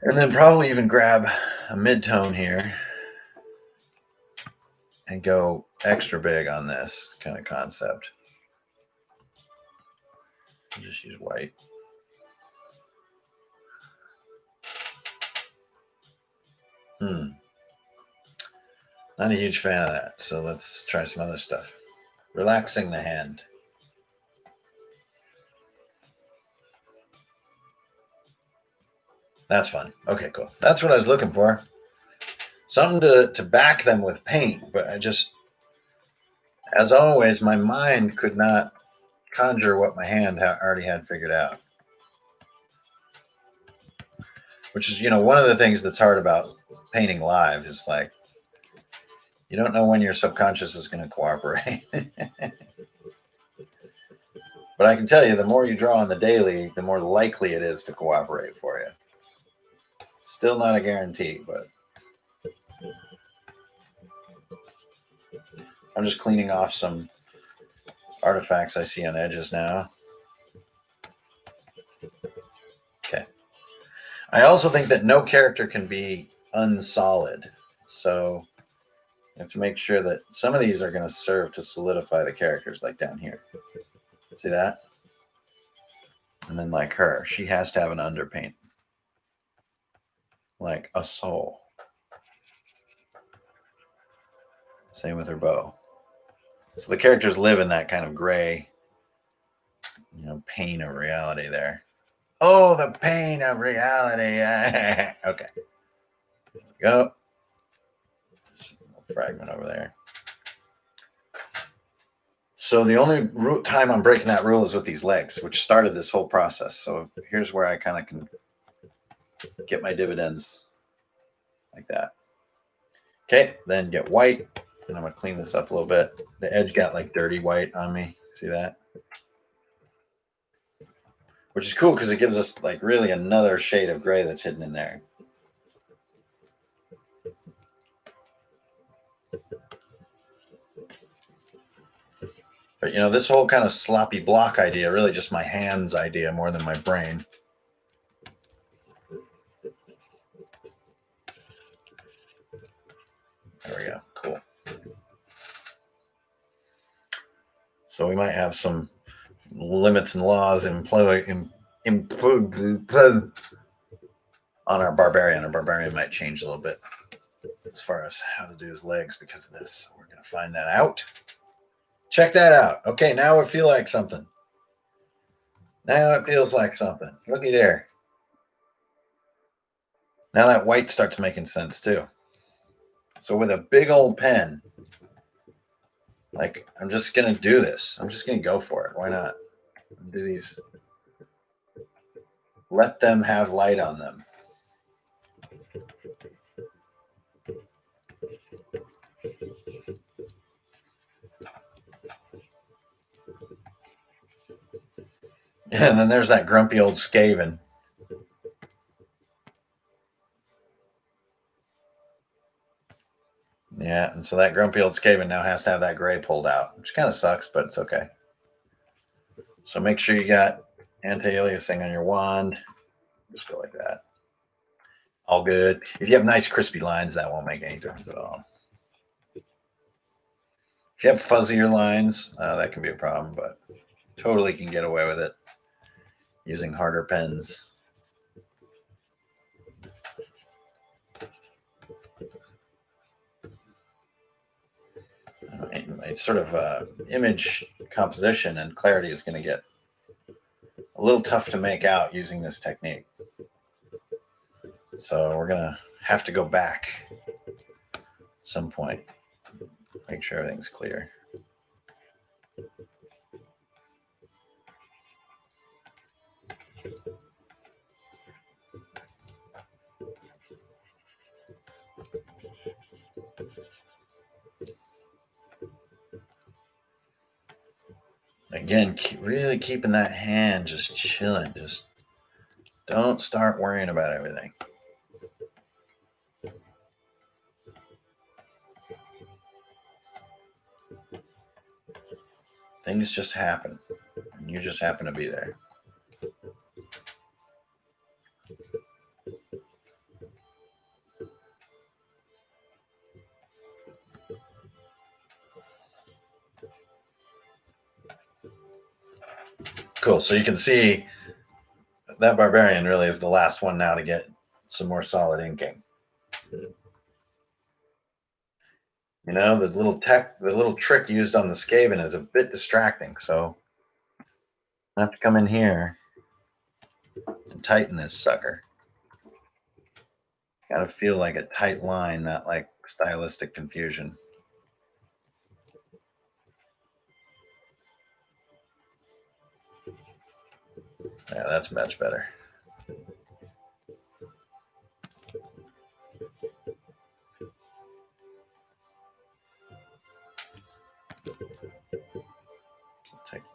Speaker 1: And then probably even grab a mid-tone here and go extra big on this kind of concept. Just use white. Not a huge fan of that, so let's try some other stuff. Relaxing the hand. That's fun. Okay, cool. That's what I was looking for. Something to back them with paint, but I just, as always, my mind could not conjure what my hand already had figured out. Which is, one of the things that's hard about painting live is like, you don't know when your subconscious is going to cooperate. But I can tell you, the more you draw on the daily, the more likely it is to cooperate for you. Still not a guarantee, but I'm just cleaning off some artifacts I see on edges now. Okay. I also think that no character can be unsolid. So you have to make sure that some of these are going to serve to solidify the characters, like down here. See that? And then like her, she has to have an underpaint. Like a soul. Same with her bow. So the characters live in that kind of gray, pain of reality there. Oh, the pain of reality. Okay. There we go. Fragment over there. So the only time I'm breaking that rule is with these legs, which started this whole process. So here's where I kind of can get my dividends like that. Okay, then get white. And I'm going to clean this up a little bit. The edge got like dirty white on me. See that? Which is cool because it gives us like really another shade of gray that's hidden in there. But this whole kind of sloppy block idea, really just my hands idea more than my brain. There we go. Cool. So we might have some limits and laws on our barbarian. Our barbarian might change a little bit as far as how to do his legs because of this. We're going to find that out. Check that out. Okay, now it feels like something. Now it feels like something. Looky there. Now that white starts making sense too. So with a big old pen, like I'm just going to do this. I'm just going to go for it. Why not? Do these. Let them have light on them. And then there's that grumpy old Skaven. Yeah, and so that grumpy old Skaven now has to have that gray pulled out, which kind of sucks, but it's okay. So make sure you got anti-aliasing on your wand. Just go like that. All good. If you have nice crispy lines, that won't make any difference at all. If you have fuzzier lines, that can be a problem, but totally can get away with it using harder pens. It's sort of image composition and clarity is going to get a little tough to make out using this technique. So we're going to have to go back at some point, make sure everything's clear. Again, really keeping that hand just chilling. Just don't start worrying about everything. Things just happen. And you just happen to be there. Cool. So you can see that barbarian really is the last one now to get some more solid inking. You know, the little trick used on the Skaven is a bit distracting. So I have to come in here and tighten this sucker. Got to feel like a tight line, not like stylistic confusion. Yeah, that's much better.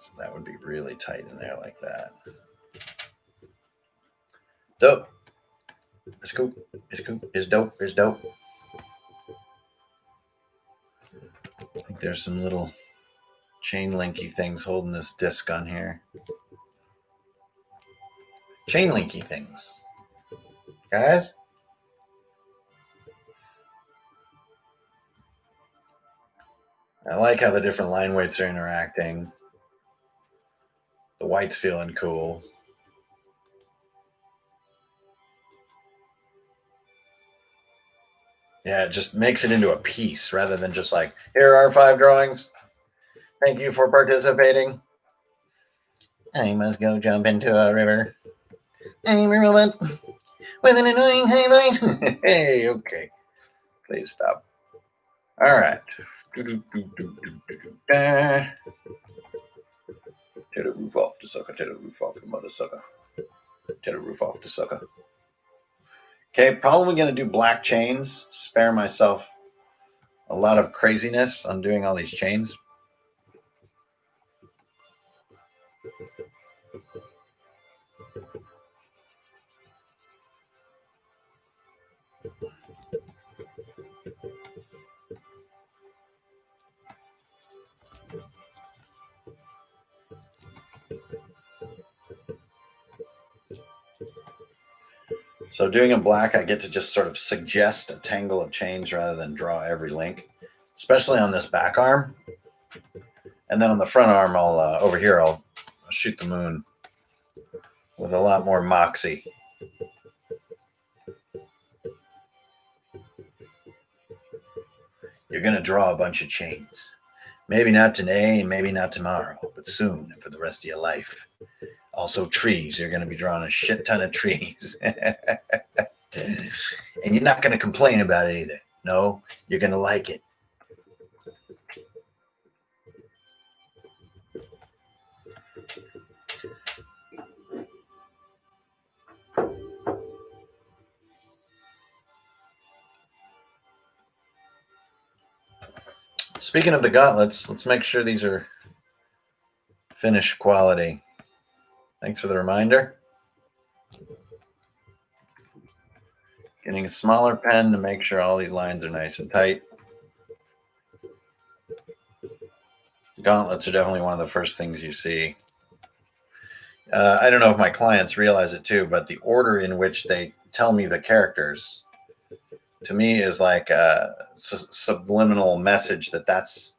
Speaker 1: So that would be really tight in there like that. Dope. It's cool. It's cool. It's dope. It's dope. I think there's some little chain linky things holding this disc on here. Chain linky things. Guys? I like how the different line weights are interacting. The white's feeling cool. Yeah, it just makes it into a piece rather than just like, here are 5 drawings. Thank you for participating. I must go jump into a river. I'm a robot with an annoying high voice. Hey, okay. Please stop. All right. Tear the roof off the sucker. Tear the roof off the mother sucker. Tear the roof off the sucker. Okay, probably going to do black chains to spare myself a lot of craziness on doing all these chains. So doing in black, I get to just sort of suggest a tangle of chains rather than draw every link, especially on this back arm. And then on the front arm, over here, I'll shoot the moon with a lot more moxie. You're going to draw a bunch of chains. Maybe not today, maybe not tomorrow, but soon for the rest of your life. Also trees. You're going to be drawing a shit ton of trees. And you're not going to complain about it either. No, you're going to like it. Speaking of the gauntlets, let's make sure these are finished quality. Thanks for the reminder. Getting a smaller pen to make sure all these lines are nice and tight. Gauntlets are definitely one of the first things you see. I don't know if my clients realize it too, but the order in which they tell me the characters, to me, is like a subliminal message that's,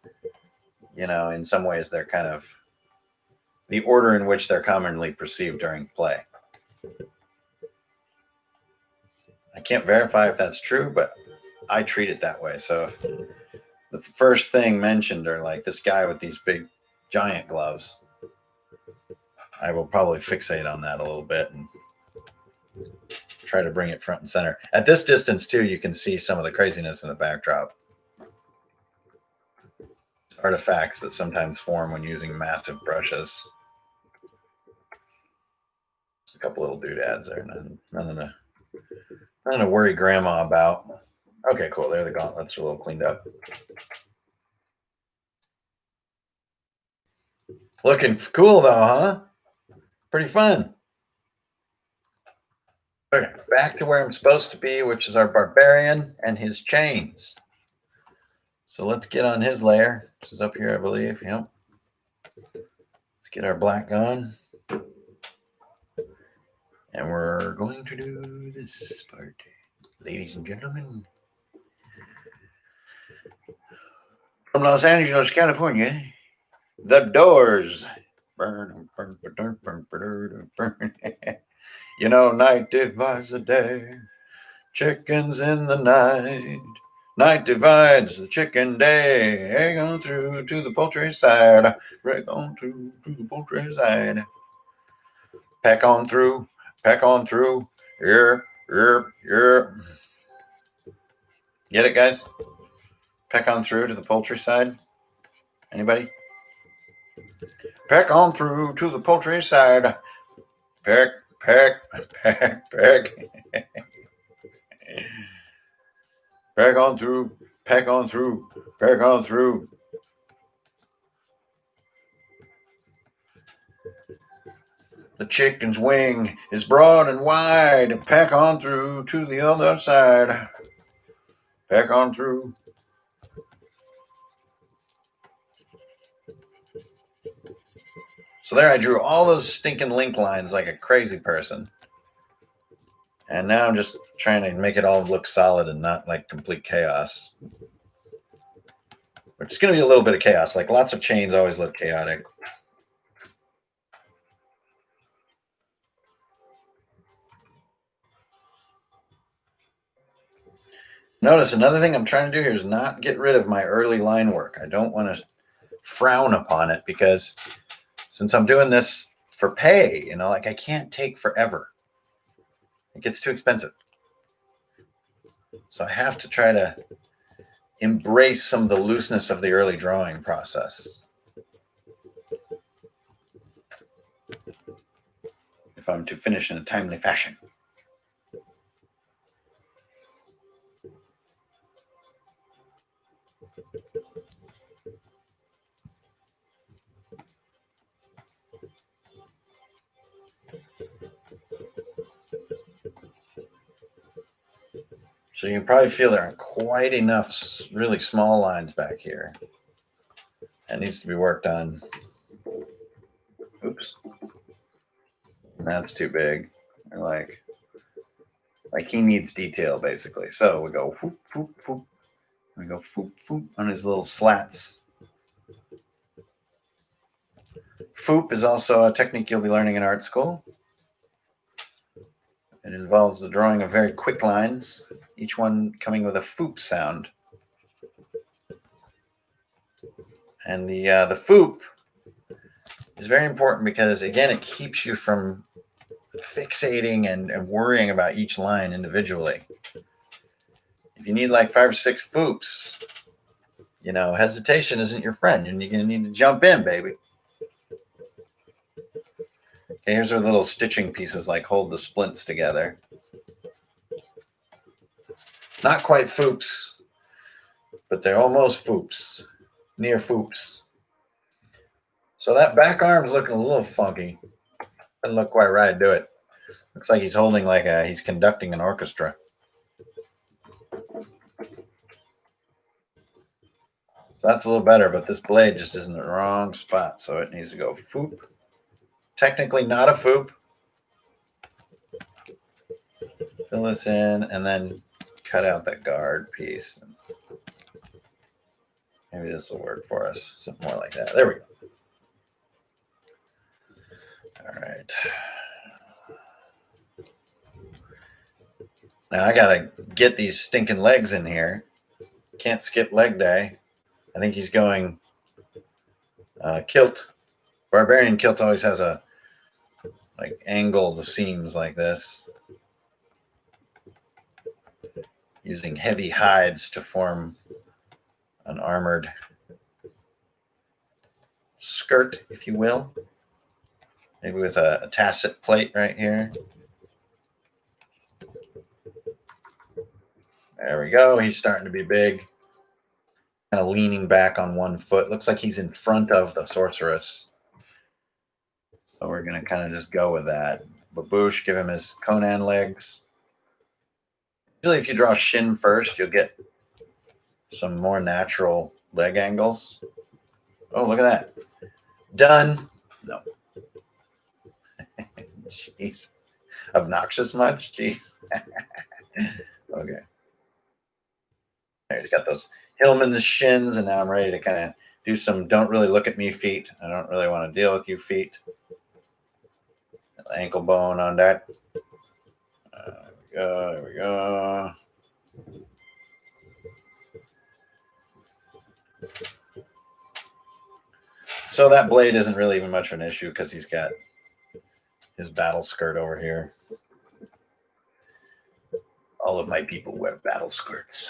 Speaker 1: you know, in some ways they're kind of the order in which they're commonly perceived during play. I can't verify if that's true, but I treat it that way. So if the first thing mentioned are like this guy with these big giant gloves, I will probably fixate on that a little bit and try to bring it front and center. At this distance too, you can see some of the craziness in the backdrop. Artifacts that sometimes form when using massive brushes. Just a couple little doodads there, nothing to worry grandma about. Okay, cool. There, the gauntlets are a little cleaned up. Looking cool though, huh? Pretty fun. Okay, back to where I'm supposed to be, which is our barbarian and his chains. So let's get on his layer, which is up here, I believe. Yep. Let's get our black going. And we're going to do this part. Ladies and gentlemen, from Los Angeles, California, the Doors. Burn, burn, burn, burn, burn, burn. You know, night divides the day, chickens in the night. Night divides the chicken day. Egg on through to the poultry side. Break on through to the poultry side. Pack on through. Pack on through. Here, here, here. Get it, guys? Peck on through to the poultry side. Anybody? Peck on through to the poultry side. Peck, peck, peck, peck. Peck on through. Peck on through. Peck on through. The chicken's wing is broad and wide. Peck on through to the other side. Peck on through. So there I drew all those stinking link lines like a crazy person. And now I'm just trying to make it all look solid and not like complete chaos. It's going to be a little bit of chaos. Like lots of chains always look chaotic. Notice another thing I'm trying to do here is not get rid of my early line work. I don't want to frown upon it because since I'm doing this for pay, you know, like I can't take forever. It gets too expensive. So I have to try to embrace some of the looseness of the early drawing process if I'm to finish in a timely fashion. So you can probably feel there aren't quite enough really small lines back here. That needs to be worked on. Oops. That's too big. Like he needs detail basically. So we go whoop, whoop, whoop. We go whoop, whoop on his little slats. Foop is also a technique you'll be learning in art school. It involves the drawing of very quick lines, each one coming with a foop sound. And the foop is very important because, again, it keeps you from fixating and worrying about each line individually. If you need like 5 or 6 foops, you know, hesitation isn't your friend. You're going to need to jump in, baby. Okay, here's our little stitching pieces like hold the splints together. Not quite foops, but they're almost foops, near foops. So that back arm's looking a little funky. Doesn't look quite right, do it? Looks like he's holding like he's conducting an orchestra. So that's a little better, but this blade just is in the wrong spot, so it needs to go foop. Technically not a foop. Fill this in and then cut out that guard piece. Maybe this will work for us. Something more like that. There we go. All right. Now I gotta get these stinking legs in here. Can't skip leg day. I think he's going kilt. Barbarian kilt always has a like angled seams like this, using heavy hides to form an armored skirt, if you will. Maybe with a tacet plate right here. There we go. He's starting to be big. Kind of leaning back on one foot. Looks like he's in front of the sorceress. So we're going to kind of just go with that. Baboosh, give him his Conan legs. Usually if you draw Shin first, you'll get some more natural leg angles. Oh, look at that. Done. No. Jeez. Obnoxious much? Jeez. Okay. There, he's got those Hillman's shins, and now I'm ready to kind of do some don't really look at me feet. I don't really want to deal with you feet. Ankle bone on that. There we go. So that blade isn't really even much of an issue because he's got his battle skirt over here. All of my people wear battle skirts.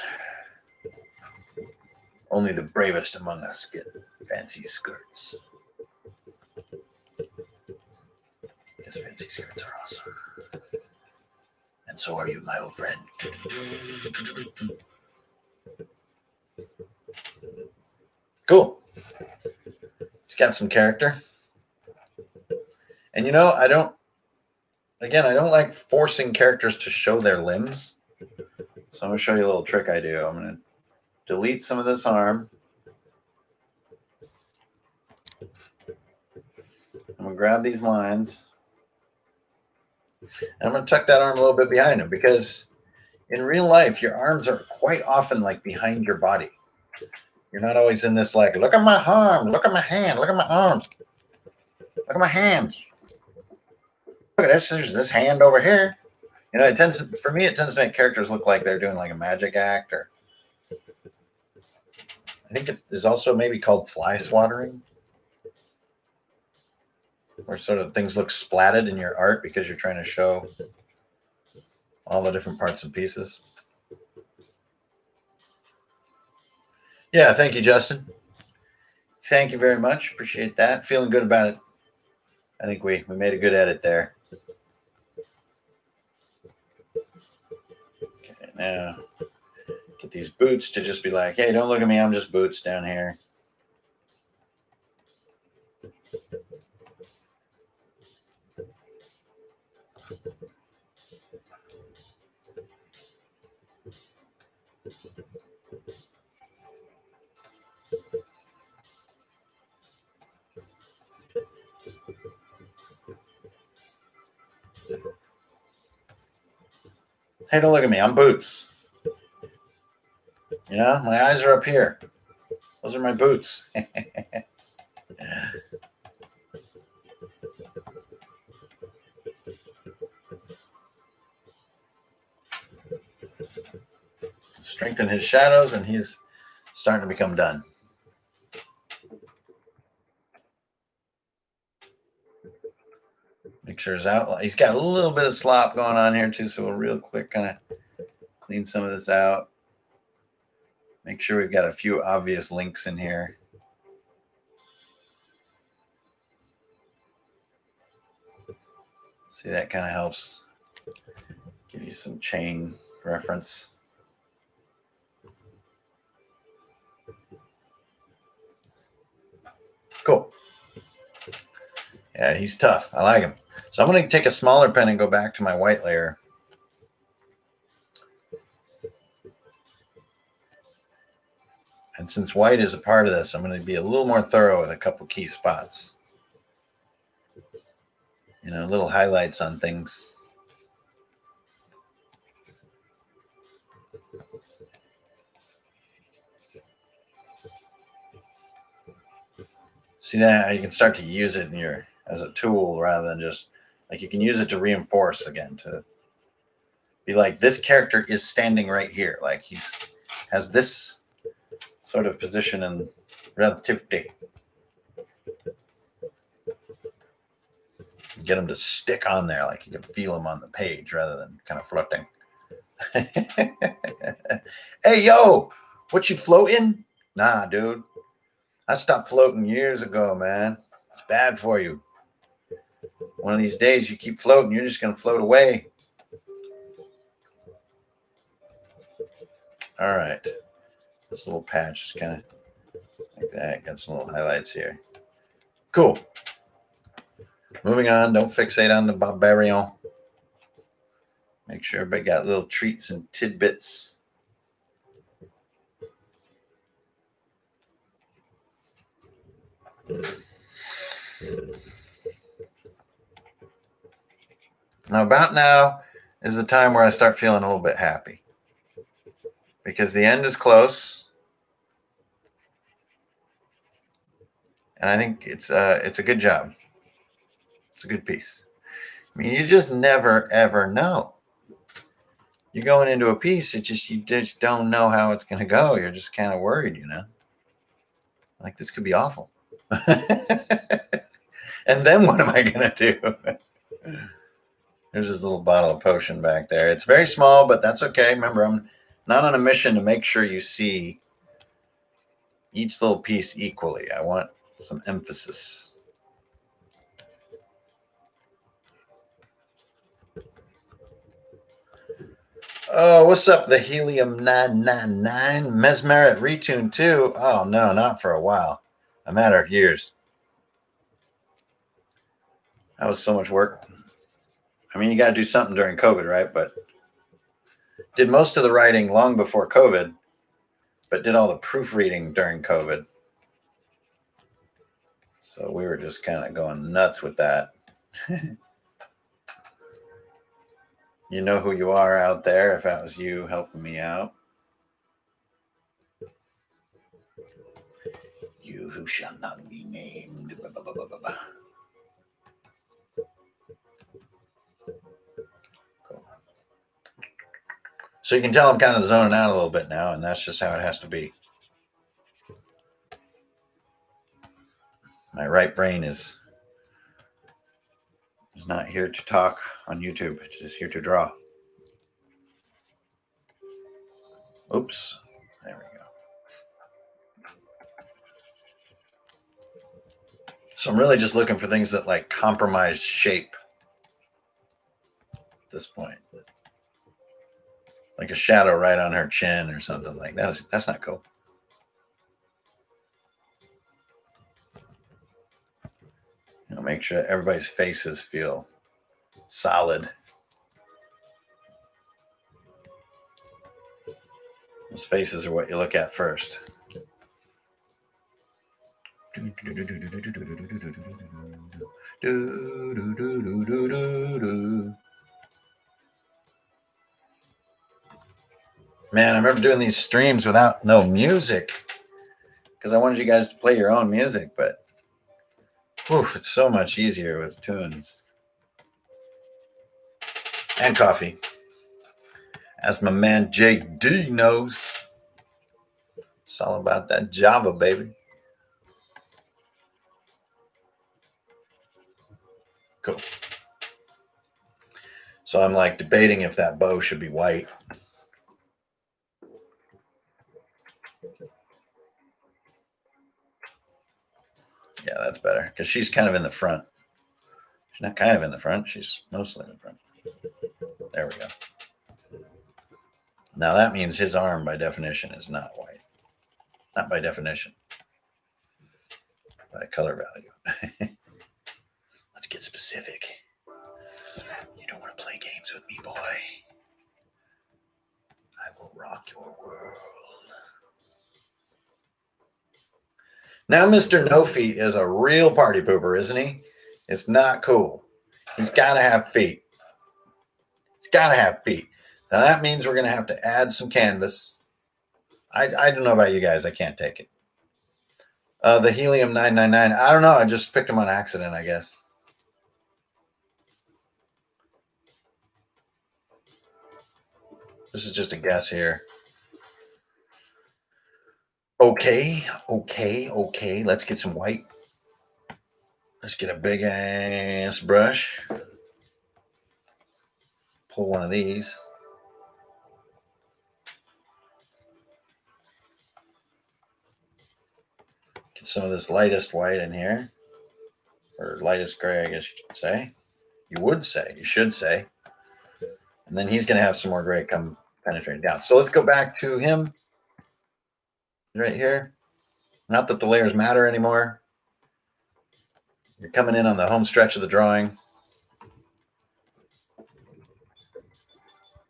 Speaker 1: Only the bravest among us get fancy skirts. Because fancy skirts are awesome. And so are you, my old friend. Cool. He's got some character. And you know, I don't like forcing characters to show their limbs. So I'm going to show you a little trick I do. I'm going to delete some of this arm. I'm going to grab these lines. And I'm going to tuck that arm a little bit behind him because in real life, your arms are quite often like behind your body. You're not always in this like, look at my arm, look at my hand, look at my arms, look at my hands. Look at this, there's this hand over here. You know, it tends to make characters look like they're doing like a magic act, or I think it is also maybe called fly swattering, where sort of things look splatted in your art because you're trying to show all the different parts and pieces. Yeah, thank you, Justin. Thank you very much. Appreciate that. Feeling good about it. I think we made a good edit there. Okay, now get these boots to just be like, hey, don't look at me. I'm just boots down here. Hey, don't look at me. I'm boots. You know, my eyes are up here. Those are my boots. Strengthen his shadows, and he's starting to become done. Make sure his outline. He's got a little bit of slop going on here too, so we'll real quick kind of clean some of this out. Make sure we've got a few obvious links in here. See, that kind of helps give you some chain reference. Cool. Yeah, he's tough. I like him. So I'm going to take a smaller pen and go back to my white layer. And since white is a part of this, I'm going to be a little more thorough with a couple key spots. You know, little highlights on things. See that? You can start to use it in as a tool rather than just like you can use it to reinforce again, to be like, this character is standing right here. Like he has this sort of position in relativity. Get him to stick on there, like you can feel him on the page rather than kind of floating. Hey, yo, what, you floating? Nah, dude. I stopped floating years ago, man. It's bad for you. One of these days you keep floating, you're just going to float away. All right. This little patch is kind of like that. Got some little highlights here. Cool. Moving on, don't fixate on the barbarian. Make sure everybody got little treats and tidbits. Now, about now is the time where I start feeling a little bit happy because the end is close, and I think it's a good job. It's a good piece. I mean, you just never ever know. You're going into a piece, you just don't know how it's going to go. You're just kind of worried, you know. Like this could be awful. And then what am I going to do? There's this little bottle of potion back there. It's very small, but that's okay. Remember, I'm not on a mission to make sure you see each little piece equally. I want some emphasis. Oh, what's up, the Helium 999? Mesmerit Retune 2? Oh, no, not for a while. A matter of years. That was so much work. I mean, you got to do something during COVID, right? But did most of the writing long before COVID, but did all the proofreading during COVID. So we were just kind of going nuts with that. You know who you are out there if that was you helping me out. You who shall not be named. Cool. So you can tell I'm kind of zoning out a little bit now, and that's just how it has to be. My right brain is not here to talk on YouTube. It's just here to draw. Oops. There we go. So I'm really just looking for things that like compromise shape at this point. Like a shadow right on her chin or something like that. That's not cool. You know, make sure everybody's faces feel solid. Those faces are what you look at first. Man, I remember doing these streams without no music because I wanted you guys to play your own music, but oof, it's so much easier with tunes. And coffee. As my man JD knows, it's all about that Java, baby. Cool. So I'm like debating if that bow should be white. Yeah, that's better because she's kind of in the front. She's not kind of in the front. She's mostly in the front. There we go. Now that means his arm by definition is not white. Not by definition. By color value. Let's get specific. You don't want to play games with me, boy. I will rock your world. Now, Mr. No Feet is a real party pooper, isn't he? It's not cool. He's got to have feet. He's got to have feet. Now, that means we're going to have to add some canvas. I don't know about you guys. I can't take it. The Helium 999. I don't know. I just picked him on accident, I guess. This is just a guess here. Okay. Let's get some white. Let's get a big ass brush. Pull one of these. Get some of this lightest white in here. Or lightest gray, I guess you could say. You should say. And then he's going to have some more gray come penetrating down. So let's go back to him. Right here. Not that the layers matter anymore. You're coming in on the home stretch of the drawing.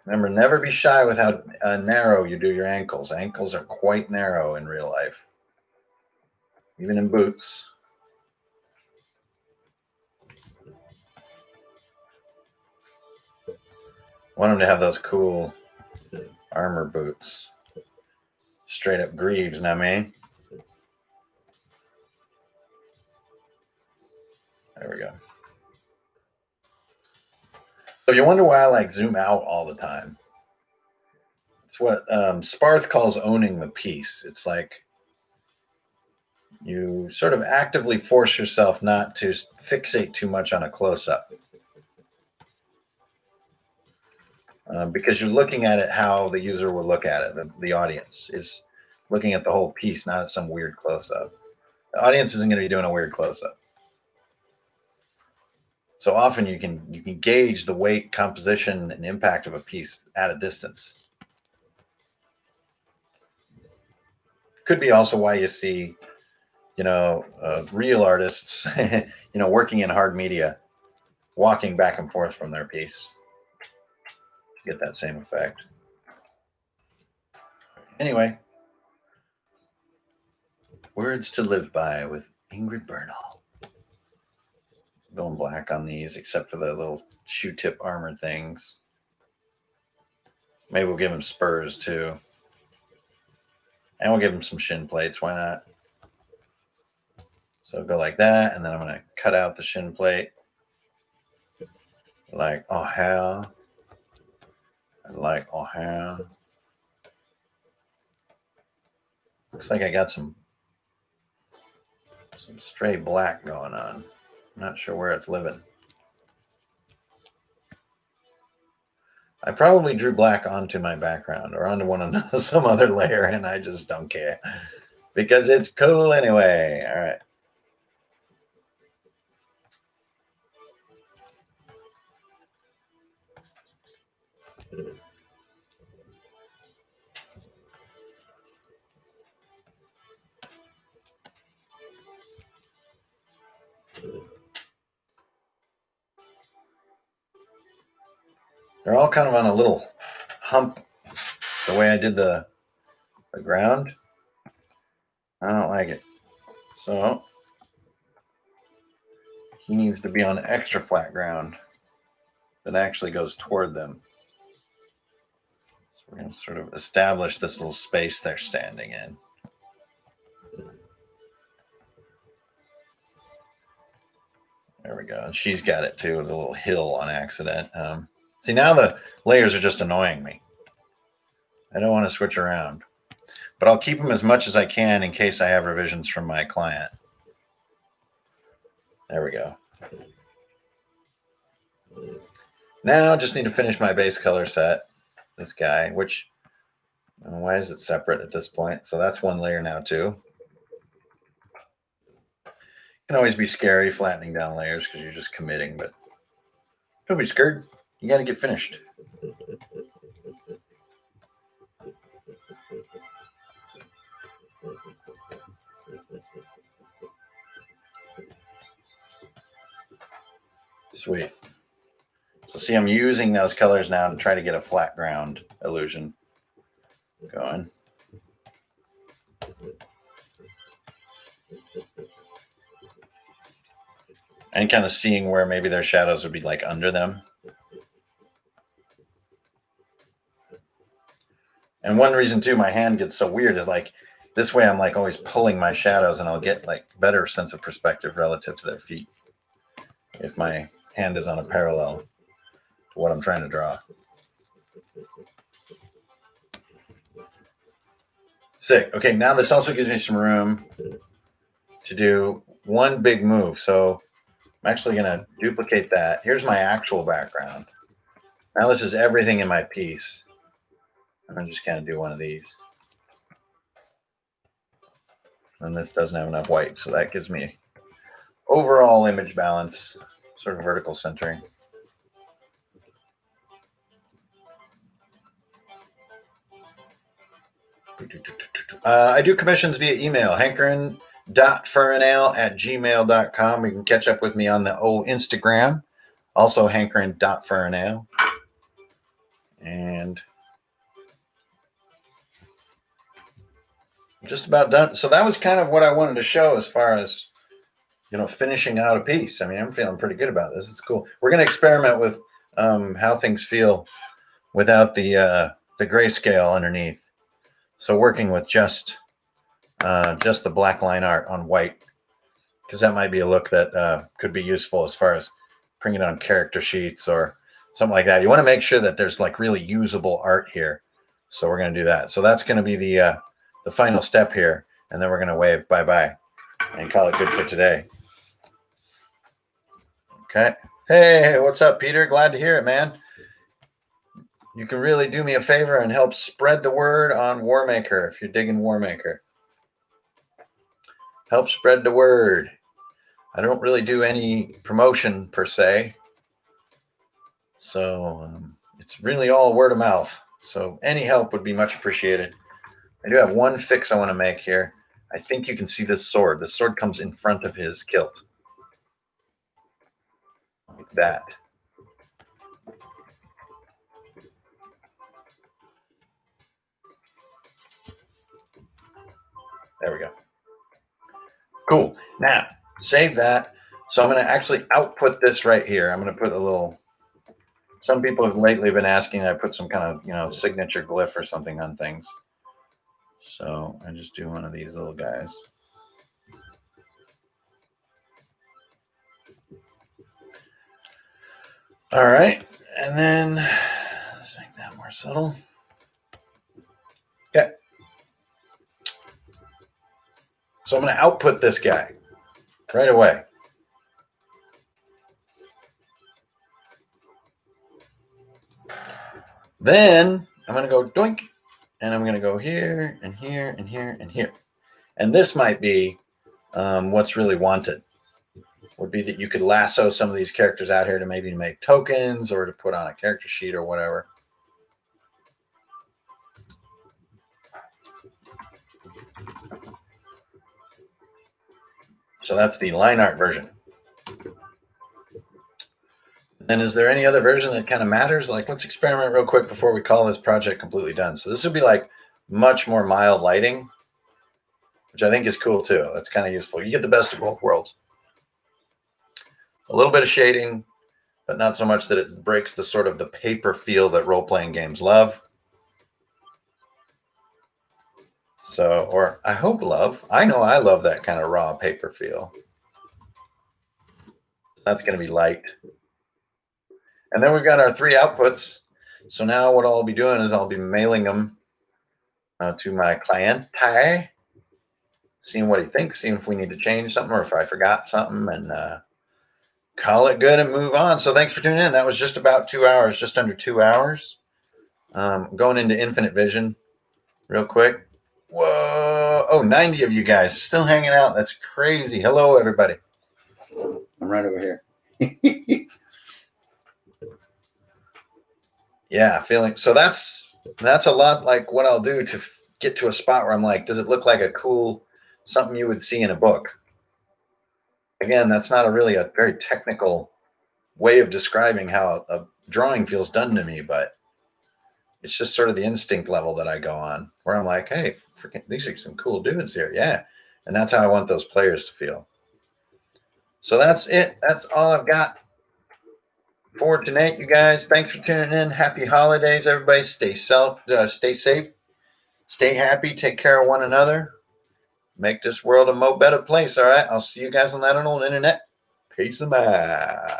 Speaker 1: Remember, never be shy with how narrow you do your ankles. Ankles are quite narrow in real life, even in boots. Want them to have those cool armor boots. Straight up greaves, know what I mean? There we go. So you wonder why I like zoom out all the time. It's what Sparth calls owning the piece. It's like you sort of actively force yourself not to fixate too much on a close-up. Because you're looking at it how the user will look at it. The audience is looking at the whole piece, not at some weird close-up. The audience isn't going to be doing a weird close-up. So often you can gauge the weight, composition, and impact of a piece at a distance. Could be also why you see, real artists, working in hard media, walking back and forth from their piece. Get that same effect. Anyway, words to live by with Ingrid Bernal. Going black on these, except for the little shoe tip armor things. Maybe we'll give him spurs too. And we'll give him some shin plates. Why not? So go like that, and then I'm going to cut out the shin plate. Like, oh, hell. Like, oh, hell. Looks like I got some stray black going on. I'm not sure where it's living. I probably drew black onto my background or onto some other layer, and I just don't care because it's cool anyway. All right. They're all kind of on a little hump the way I did the ground. I don't like it. So he needs to be on extra flat ground that actually goes toward them. So we're going to sort of establish this little space they're standing in. There we go. And she's got it too, with a little hill on accident. See, now the layers are just annoying me. I don't want to switch around, but I'll keep them as much as I can in case I have revisions from my client. There we go. Now I just need to finish my base color set. This guy, which, why is it separate at this point? So that's one layer now too. Can always be scary flattening down layers because you're just committing, but don't be scared. You got to get finished. Sweet. So see, I'm using those colors now to try to get a flat ground illusion going. And kind of seeing where maybe their shadows would be like under them. And one reason too my hand gets so weird is like this way I'm like always pulling my shadows and I'll get like better sense of perspective relative to their feet if my hand is on a parallel to what I'm trying to draw. Sick. Okay, now this also gives me some room to do one big move. So I'm actually going to duplicate that. Here's my actual background. Now this is everything in my piece. And I'm just going to do one of these. And this doesn't have enough white, so that gives me overall image balance, sort of vertical centering. I do commissions via email, hankering hankering.fernale@gmail.com. You can catch up with me on the old Instagram, also hankering.fernale. And I'm just about done. So that was kind of what I wanted to show as far as, finishing out a piece. I mean, I'm feeling pretty good about this. It's cool. We're going to experiment with how things feel without the grayscale underneath. So working with just the black line art on white, because that might be a look that could be useful as far as printing it on character sheets or something like that. You want to make sure that there's like really usable art here. So we're going to do that. So that's going to be the final step here. And then we're going to wave bye-bye and call it good for today. Okay. Hey, what's up, Peter? Glad to hear it, man. You can really do me a favor and help spread the word on Warmaker if you're digging Warmaker. Help spread the word. I don't really do any promotion per se. So it's really all word of mouth. So any help would be much appreciated. I do have one fix I want to make here. I think you can see this sword. The sword comes in front of his kilt. Like that. There we go. Cool. Now, save that. So I'm going to actually output this right here. I'm going to put a little... Some people have lately been asking I put some kind of, signature glyph or something on things. So I just do one of these little guys. All right. And then let's make that more subtle. Okay. So I'm going to output this guy right away. Then I'm going to go doink, and I'm going to go here and here and here and here. And this might be what's really wanted. Would be that you could lasso some of these characters out here to maybe make tokens or to put on a character sheet or whatever. So that's the line art version. Then is there any other version that kind of matters? Like, let's experiment real quick before we call this project completely done. So this would be like much more mild lighting, which I think is cool too. That's kind of useful. You get the best of both worlds. A little bit of shading, but not so much that it breaks the sort of the paper feel that role-playing games love. So, or I hope love. I know I love that kind of raw paper feel. That's going to be light. And then we've got our 3 outputs. So now what I'll be doing is I'll be mailing them to my client, seeing what he thinks, seeing if we need to change something or if I forgot something, and call it good and move on. So thanks for tuning in. That was just about 2 hours, just under 2 hours. Going into Infinite Vision real quick. Whoa. Oh, 90 of you guys still hanging out. That's crazy. Hello, everybody. I'm right over here. Yeah, feeling so that's a lot like what I'll do to get to a spot where I'm like, does it look like a cool something you would see in a book? Again, that's not a very technical way of describing how a drawing feels done to me, but it's just sort of the instinct level that I go on where I'm like, hey, freaking, these are some cool dudes here. Yeah. And that's how I want those players to feel. So that's it. That's all I've got for tonight, you guys. Thanks for tuning in. Happy holidays, everybody. Stay safe, stay happy, take care of one another. Make this world a better place. All right. I'll see you guys on that old internet. Peace and bye.